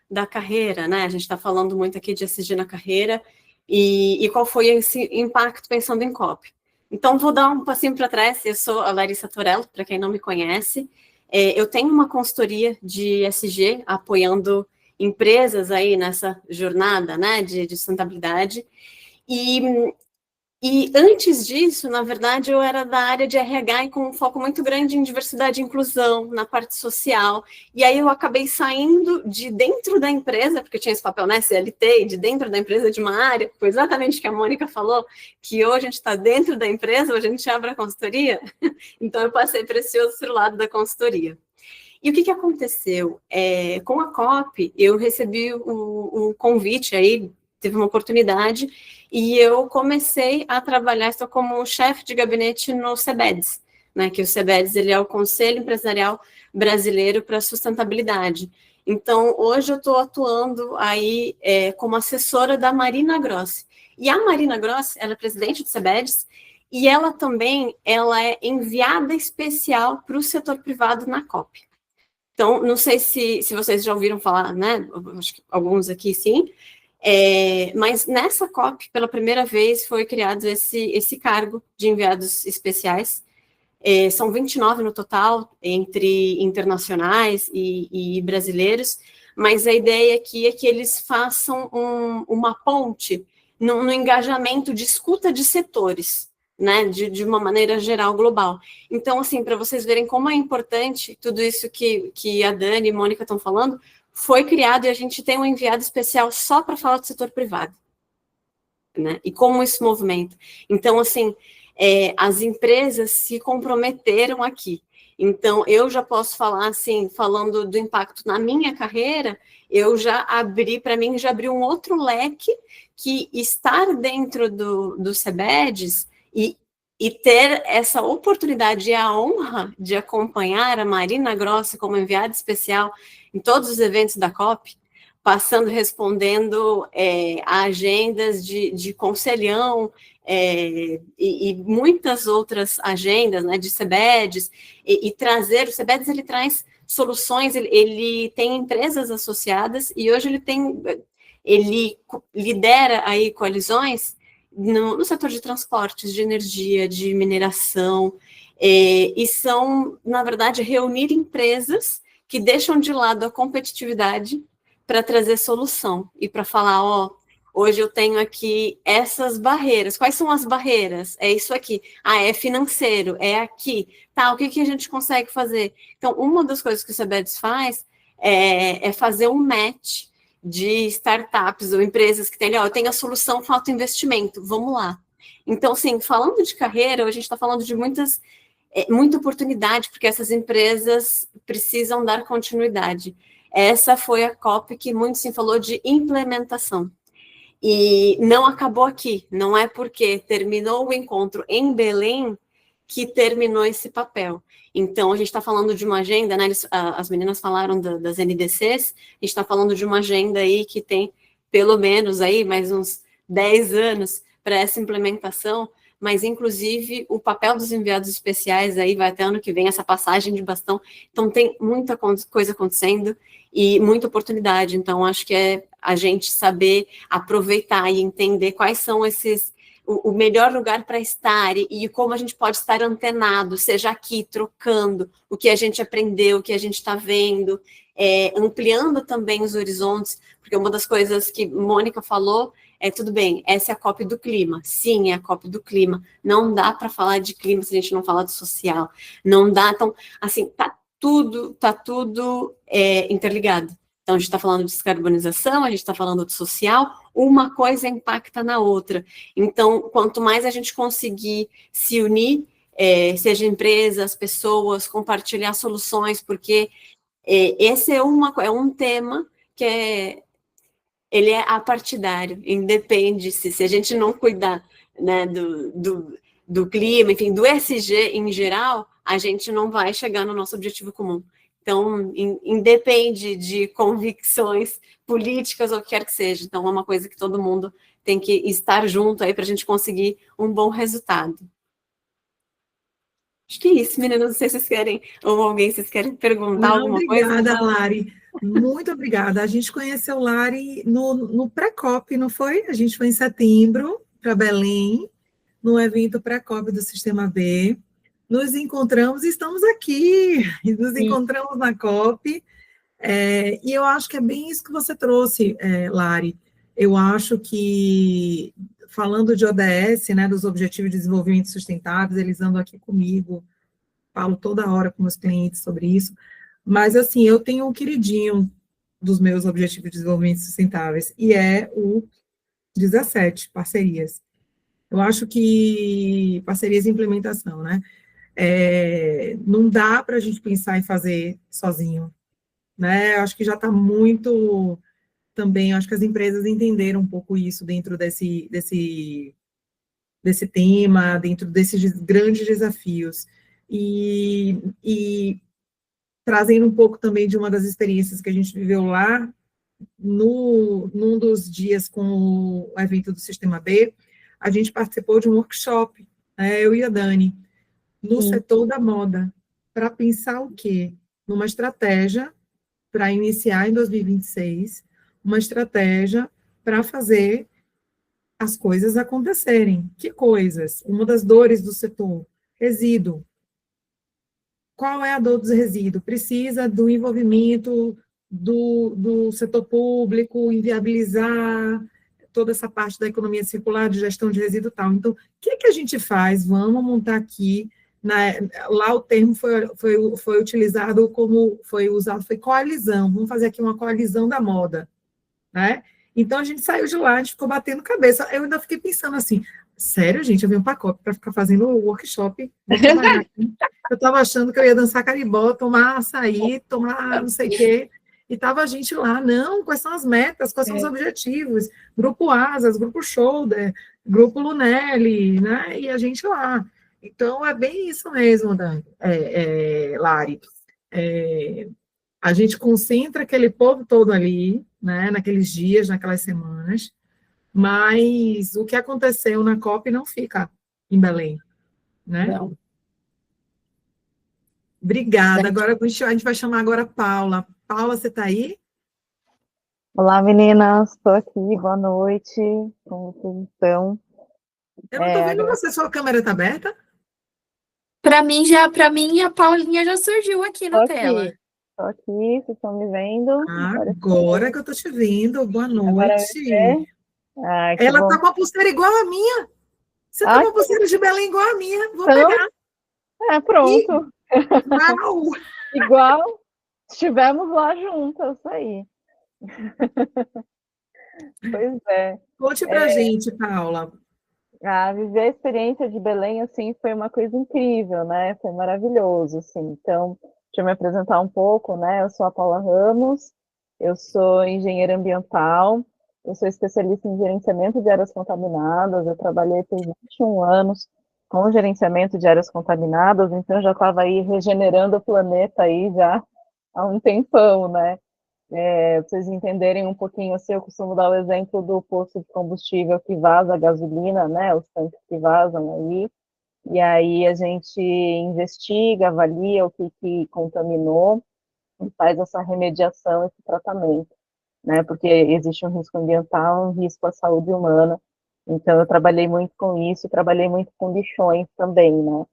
da carreira, né? A gente está falando muito aqui de ESG na carreira, e qual foi esse impacto pensando em COP. Então, vou dar um passinho para trás. Eu sou a Larissa Torello, para quem não me conhece. Eu tenho uma consultoria de ESG apoiando empresas aí nessa jornada, né, de sustentabilidade. E antes disso, na verdade, eu era da área de RH e com um foco muito grande em diversidade e inclusão, na parte social. E aí eu acabei saindo de dentro da empresa, porque eu tinha esse papel, né, CLT, de dentro da empresa de uma área, foi exatamente o que a Mônica falou, que hoje a gente está dentro da empresa, hoje a gente abre a consultoria. Então eu passei para esse outro lado da consultoria. E o que aconteceu? Com a COP, eu recebi o convite aí, teve uma oportunidade, e eu comecei a trabalhar, estou como chefe de gabinete no CEBEDS, né, que o CEBEDS ele é o Conselho Empresarial Brasileiro para a Sustentabilidade. Então, hoje eu estou atuando aí como assessora da Marina Grossi. E a Marina Grossi, ela é presidente do CEBEDS, e ela também é enviada especial para o setor privado na COP. Então, não sei se vocês já ouviram falar, né? Acho que alguns aqui sim. Mas nessa COP, pela primeira vez, foi criado esse cargo de enviados especiais. São 29 no total, entre internacionais e brasileiros, mas a ideia aqui é que eles façam uma ponte no engajamento de escuta de setores, né, de uma maneira geral, global. Então, assim, para vocês verem como é importante tudo isso que a Dani e a Mônica estão falando, foi criado e a gente tem um enviado especial só para falar do setor privado, né, e como isso movimenta. Então, assim, as empresas se comprometeram aqui. Então, eu já posso falar, assim, falando do impacto na minha carreira, eu já abri, para mim, já abri um outro leque que estar dentro do CEBEDS e ter essa oportunidade e a honra de acompanhar a Marina Grossi como enviada especial em todos os eventos da COP, respondendo a agendas de conselhão e muitas outras agendas, né, de CEBEDS, e trazer, o CEBEDS ele traz soluções, ele tem empresas associadas, e hoje ele lidera aí coalizões no setor de transportes, de energia, de mineração, e são, na verdade, reunir empresas que deixam de lado a competitividade para trazer solução e para falar, hoje eu tenho aqui essas barreiras. Quais são as barreiras? É isso aqui. É financeiro, é aqui. Tá, o que a gente consegue fazer? Então, uma das coisas que o CEBEDS faz é fazer um match de startups ou empresas que têm, eu tenho a solução, falta investimento, vamos lá. Então, assim, falando de carreira, a gente está falando de muita oportunidade, porque essas empresas precisam dar continuidade. Essa foi a COP que muito se falou de implementação. E não acabou aqui, não é porque terminou o encontro em Belém que terminou esse papel. Então, a gente está falando de uma agenda, né? As meninas falaram das NDCs, a gente está falando de uma agenda aí que tem pelo menos aí mais uns 10 anos para essa implementação, mas inclusive o papel dos enviados especiais aí vai até ano que vem, essa passagem de bastão. Então, tem muita coisa acontecendo e muita oportunidade. Então, acho que é a gente saber aproveitar e entender quais são o melhor lugar para estar e como a gente pode estar antenado, seja aqui, trocando o que a gente aprendeu, o que a gente está vendo, ampliando também os horizontes, porque uma das coisas que Mônica falou tudo bem, essa é a COP do clima. Sim, é a COP do clima. Não dá para falar de clima se a gente não falar do social. Não dá, então, assim, tá tudo interligado. Então, a gente está falando de descarbonização, a gente está falando de social, uma coisa impacta na outra. Então, quanto mais a gente conseguir se unir, seja empresas, pessoas, compartilhar soluções, porque esse é um tema que ele é apartidário, independe se a gente não cuidar, né, do clima, enfim, do ESG em geral, a gente não vai chegar no nosso objetivo comum. Então, independe de convicções políticas ou o que quer que seja. Então, é uma coisa que todo mundo tem que estar junto aí para a gente conseguir um bom resultado. Acho que é isso, meninas. Não sei se vocês querem, ou alguém, vocês querem perguntar alguma coisa? Obrigada, Lari. Muito obrigada. A gente conheceu Lari no pré-COP, não foi? A gente foi em setembro para Belém, no evento pré-COP do Sistema B. Nos encontramos e estamos aqui. Nos Sim, encontramos na COP. E eu acho que é bem isso que você trouxe, Lari. Eu acho que, falando de ODS, né, dos Objetivos de Desenvolvimento Sustentáveis, eles andam aqui comigo, falo toda hora com meus clientes sobre isso, mas, assim, eu tenho um queridinho dos meus Objetivos de Desenvolvimento Sustentáveis, e é o 17, parcerias. Eu acho que parcerias e implementação, né? Não dá para a gente pensar em fazer sozinho, né? Eu acho que já está muito também, acho que as empresas entenderam um pouco isso dentro desse tema, dentro desses grandes desafios. E trazendo um pouco também de uma das experiências que a gente viveu lá, num dos dias com o evento do Sistema B, a gente participou de um workshop, né, eu e a Dani, no sim. setor da moda, para pensar o quê? Numa estratégia para iniciar em 2026, uma estratégia para fazer as coisas acontecerem. Que coisas? Uma das dores do setor, resíduo. Qual é a dor do resíduo? Precisa do envolvimento do setor público, inviabilizar toda essa parte da economia circular, de gestão de resíduo e tal. Então, o que a gente faz? Vamos montar aqui, lá o termo foi utilizado como, foi usado, foi coalizão, vamos fazer aqui uma coalizão da moda, né? Então, a gente saiu de lá, a gente ficou batendo cabeça. Eu ainda fiquei pensando assim, sério, gente, eu vi um pacote para ficar fazendo workshop, vou trabalhar aqui. Eu estava achando que eu ia dançar carimbó, tomar açaí, tomar não sei o quê, e estava a gente lá, não, quais são as metas, quais são os objetivos, grupo Asas, grupo Shoulder, grupo Lunelli, né, e a gente lá. Então, é bem isso mesmo, Dani, Lari. A gente concentra aquele povo todo ali, né, naqueles dias, naquelas semanas, mas o que aconteceu na COP não fica em Belém, né? Não. Obrigada. Agora a gente vai chamar agora a Paula. Paula, você está aí? Olá, meninas, estou aqui, boa noite, como vocês estão? Eu não estou vendo você, sua câmera está aberta? Para mim a Paulinha já surgiu aqui na tela. Estou aqui, vocês estão me vendo? Agora que eu estou te vendo, boa noite. Ai, que Ela bom. está com uma pulseira igual a minha. Você está com uma pulseira de Belém igual a minha. Vou Então, pegar. pronto. Uau! Igual, estivemos lá juntas, isso aí. Pois é. Conte pra gente, Paula. Viver a experiência de Belém, assim, foi uma coisa incrível, né? Foi maravilhoso, assim. Então, deixa eu me apresentar um pouco, né? Eu sou a Paula Ramos, eu sou engenheira ambiental, eu sou especialista em gerenciamento de áreas contaminadas, eu trabalhei por 21 anos com gerenciamento de áreas contaminadas, então eu já estava aí regenerando o planeta aí já há um tempão, né? Pra vocês entenderem um pouquinho, assim, eu costumo dar o exemplo do posto de combustível que vaza a gasolina, né, os tanques que vazam aí, e aí a gente investiga, avalia o que contaminou e faz essa remediação, esse tratamento, né, porque existe um risco ambiental, um risco à saúde humana, então eu trabalhei muito com isso, trabalhei muito com lixões também, né,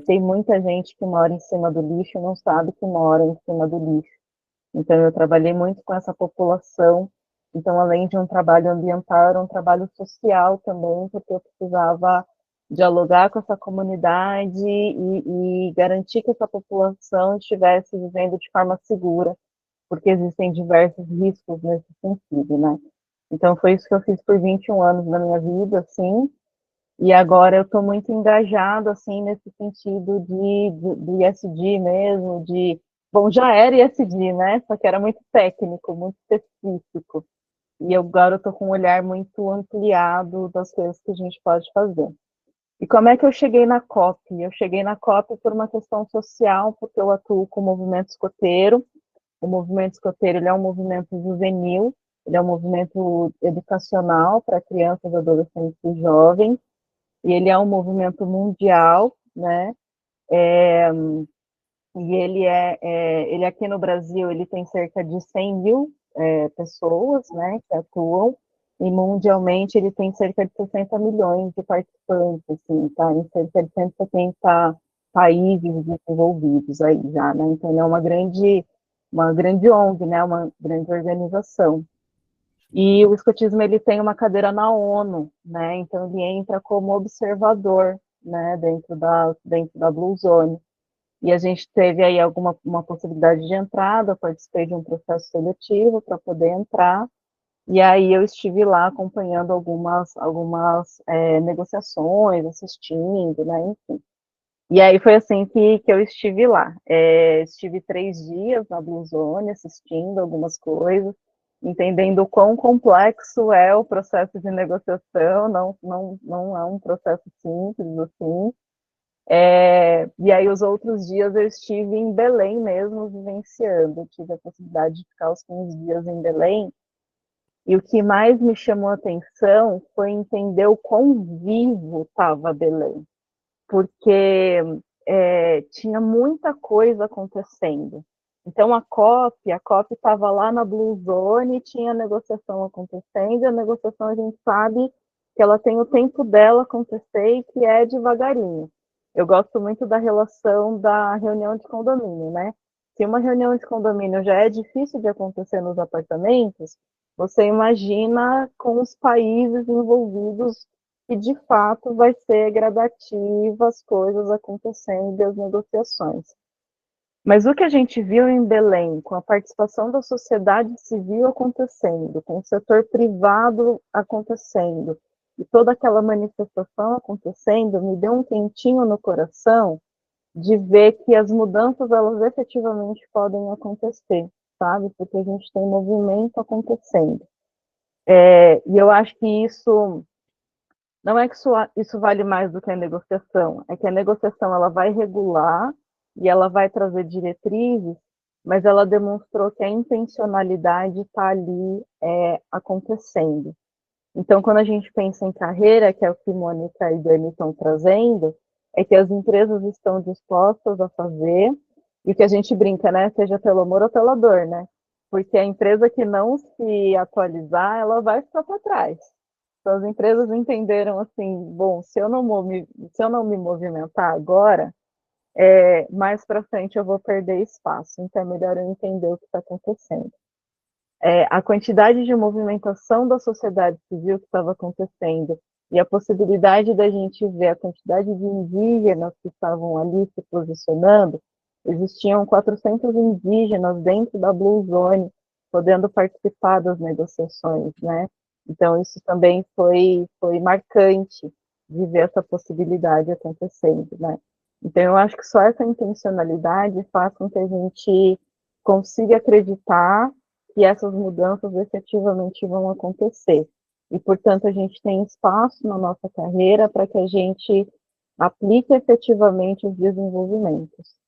tem muita gente que mora em cima do lixo e não sabe que mora em cima do lixo. Então, eu trabalhei muito com essa população. Então, além de um trabalho ambiental, era um trabalho social também, porque eu precisava dialogar com essa comunidade e garantir que essa população estivesse vivendo de forma segura, porque existem diversos riscos nesse sentido, né? Então, foi isso que eu fiz por 21 anos da minha vida, assim, e agora eu estou muito engajada, assim, nesse sentido do ISD mesmo, bom, já era ISD, né? Só que era muito técnico, muito específico. E agora eu estou com um olhar muito ampliado das coisas que a gente pode fazer. E como é que eu cheguei na COP? Eu cheguei na COP por uma questão social, porque eu atuo com o movimento escoteiro. O movimento escoteiro, ele é um movimento juvenil, ele é um movimento educacional para crianças, adolescentes e jovens, e ele é um movimento mundial, né? e ele aqui no Brasil, ele tem cerca de 100 mil pessoas, né, que atuam, e mundialmente ele tem cerca de 60 milhões de participantes, assim, tá, em cerca de 170 países desenvolvidos aí já, né, então é uma grande ONG, né, uma grande organização. E o escotismo, ele tem uma cadeira na ONU, né, então ele entra como observador, né, dentro da Blue Zone. E a gente teve aí uma possibilidade de entrada, eu participei de um processo seletivo para poder entrar, e aí eu estive lá acompanhando algumas negociações, assistindo, né, enfim. E aí foi assim que eu estive lá. Estive 3 dias na Blue Zone, assistindo algumas coisas, entendendo o quão complexo é o processo de negociação, não é um processo simples, assim. E aí os outros dias eu estive em Belém mesmo, vivenciando. Tive a possibilidade de ficar os 15 dias em Belém, e o que mais me chamou a atenção foi entender o quão vivo estava Belém, porque tinha muita coisa acontecendo. Então a COP estava lá na Blue Zone, tinha negociação acontecendo, e a negociação a gente sabe que ela tem o tempo dela acontecer e que é devagarinho. Eu gosto muito da relação da reunião de condomínio, né? Se uma reunião de condomínio já é difícil de acontecer nos apartamentos, você imagina com os países envolvidos que de fato vai ser gradativa as coisas acontecendo e as negociações. Mas o que a gente viu em Belém, com a participação da sociedade civil acontecendo, com o setor privado acontecendo, e toda aquela manifestação acontecendo, me deu um quentinho no coração de ver que as mudanças, elas efetivamente podem acontecer, sabe? Porque a gente tem movimento acontecendo. E eu acho que isso não é que isso vale mais do que a negociação, é que a negociação ela vai regular e ela vai trazer diretrizes, mas ela demonstrou que a intencionalidade está ali acontecendo. Então, quando a gente pensa em carreira, que é o que Mônica e Dani estão trazendo, é que as empresas estão dispostas a fazer, e que a gente brinca, né? Seja pelo amor ou pela dor, né? Porque a empresa que não se atualizar, ela vai ficar para trás. Então, as empresas entenderam assim, bom, se eu não me movimentar agora, mais para frente eu vou perder espaço. Então, é melhor eu entender o que está acontecendo. A quantidade de movimentação da sociedade civil que estava acontecendo e a possibilidade da gente ver a quantidade de indígenas que estavam ali se posicionando, existiam 400 indígenas dentro da Blue Zone, podendo participar das negociações, né? Então, isso também foi marcante de ver essa possibilidade acontecendo, né? Então, eu acho que só essa intencionalidade faz com que a gente consiga acreditar que essas mudanças efetivamente vão acontecer. E, portanto, a gente tem espaço na nossa carreira para que a gente aplique efetivamente os desenvolvimentos.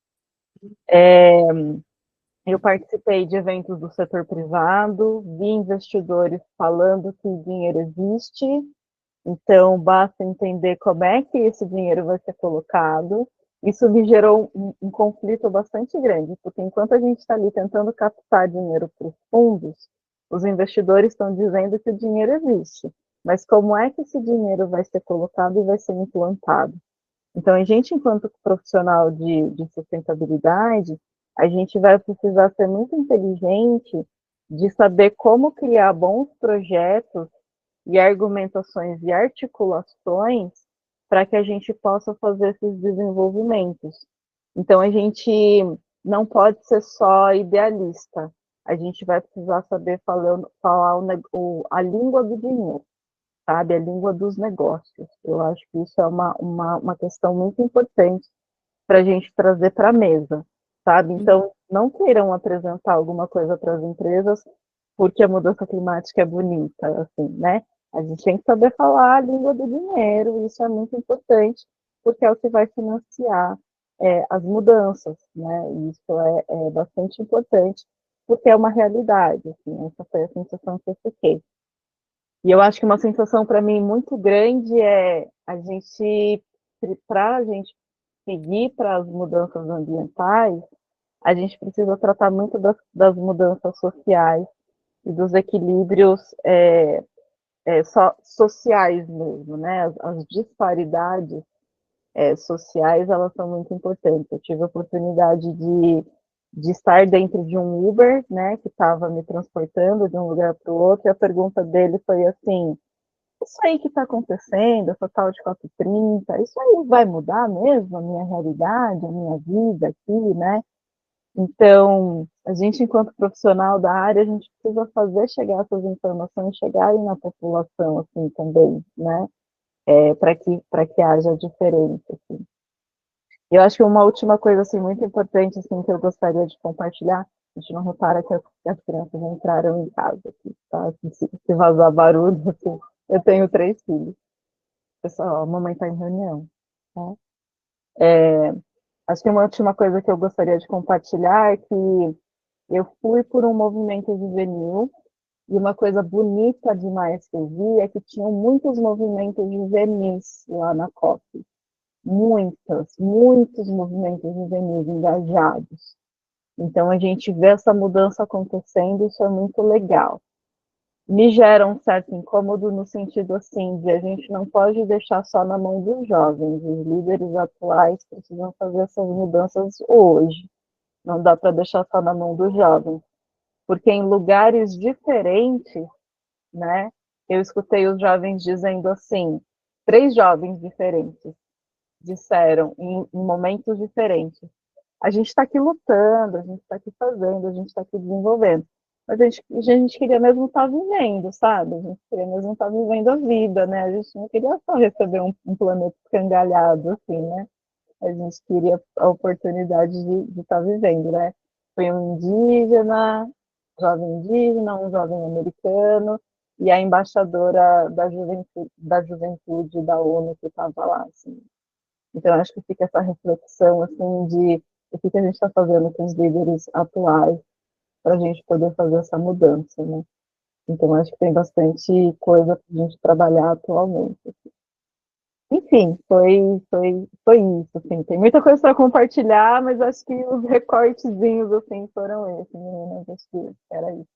Eu participei de eventos do setor privado, vi investidores falando que o dinheiro existe, então basta entender como é que esse dinheiro vai ser colocado. Isso me gerou um conflito bastante grande, porque enquanto a gente está ali tentando captar dinheiro para os fundos, os investidores estão dizendo que o dinheiro existe, mas como é que esse dinheiro vai ser colocado e vai ser implantado? Então, a gente, enquanto profissional de sustentabilidade, a gente vai precisar ser muito inteligente de saber como criar bons projetos e argumentações e articulações para que a gente possa fazer esses desenvolvimentos. Então, a gente não pode ser só idealista, a gente vai precisar saber falar a língua do dinheiro, sabe? A língua dos negócios. Eu acho que isso é uma questão muito importante para a gente trazer para a mesa, sabe? Então, não queiram apresentar alguma coisa para as empresas porque a mudança climática é bonita, assim, né? A gente tem que saber falar a língua do dinheiro, isso é muito importante, porque é o que vai financiar as mudanças, né? E isso é bastante importante, porque é uma realidade, assim, essa foi a sensação que eu fiquei. E eu acho que uma sensação para mim muito grande é para a gente seguir para as mudanças ambientais, a gente precisa tratar muito das mudanças sociais e dos equilíbrios sociais mesmo, né? As disparidades sociais, elas são muito importantes. Eu tive a oportunidade de estar dentro de um Uber, né, que estava me transportando de um lugar para o outro, e a pergunta dele foi assim: isso aí que está acontecendo, essa tal de 430, isso aí vai mudar mesmo a minha realidade, a minha vida aqui, né? Então, a gente, enquanto profissional da área, a gente precisa fazer chegar essas informações, chegarem na população, assim, também, né? Para que haja diferença, assim. Eu acho que uma última coisa, assim, muito importante, assim, que eu gostaria de compartilhar, a gente não repara que as crianças entraram em casa, aqui, tá? Se vazar barulho, assim, eu tenho 3 filhos. Pessoal, a mamãe está em reunião, tá? Acho que uma última coisa que eu gostaria de compartilhar é que eu fui por um movimento juvenil, e uma coisa bonita demais que eu vi é que tinham muitos movimentos juvenis lá na COP. Muitos movimentos juvenis engajados. Então, a gente vê essa mudança acontecendo, isso é muito legal. Me gera um certo incômodo no sentido assim, de a gente não pode deixar só na mão dos jovens, os líderes atuais precisam fazer essas mudanças hoje, não dá para deixar só na mão dos jovens, porque em lugares diferentes, né, eu escutei os jovens dizendo assim, 3 jovens diferentes disseram em momentos diferentes: a gente está aqui lutando, a gente está aqui fazendo, a gente está aqui desenvolvendo, mas a gente queria mesmo estar vivendo, sabe? A gente queria mesmo estar vivendo a vida, né? A gente não queria só receber um planeta escangalhado, assim, né? A gente queria a oportunidade de estar vivendo, né? Foi um jovem indígena, um jovem americano e a embaixadora da juventude da ONU que estava lá, assim. Então, acho que fica essa reflexão, assim, de o que a gente está fazendo com os líderes atuais para a gente poder fazer essa mudança, né? Então, acho que tem bastante coisa para a gente trabalhar atualmente. Enfim, foi isso, assim. Tem muita coisa para compartilhar, mas acho que os recortezinhos, assim, foram esses, meninas. Acho que era isso.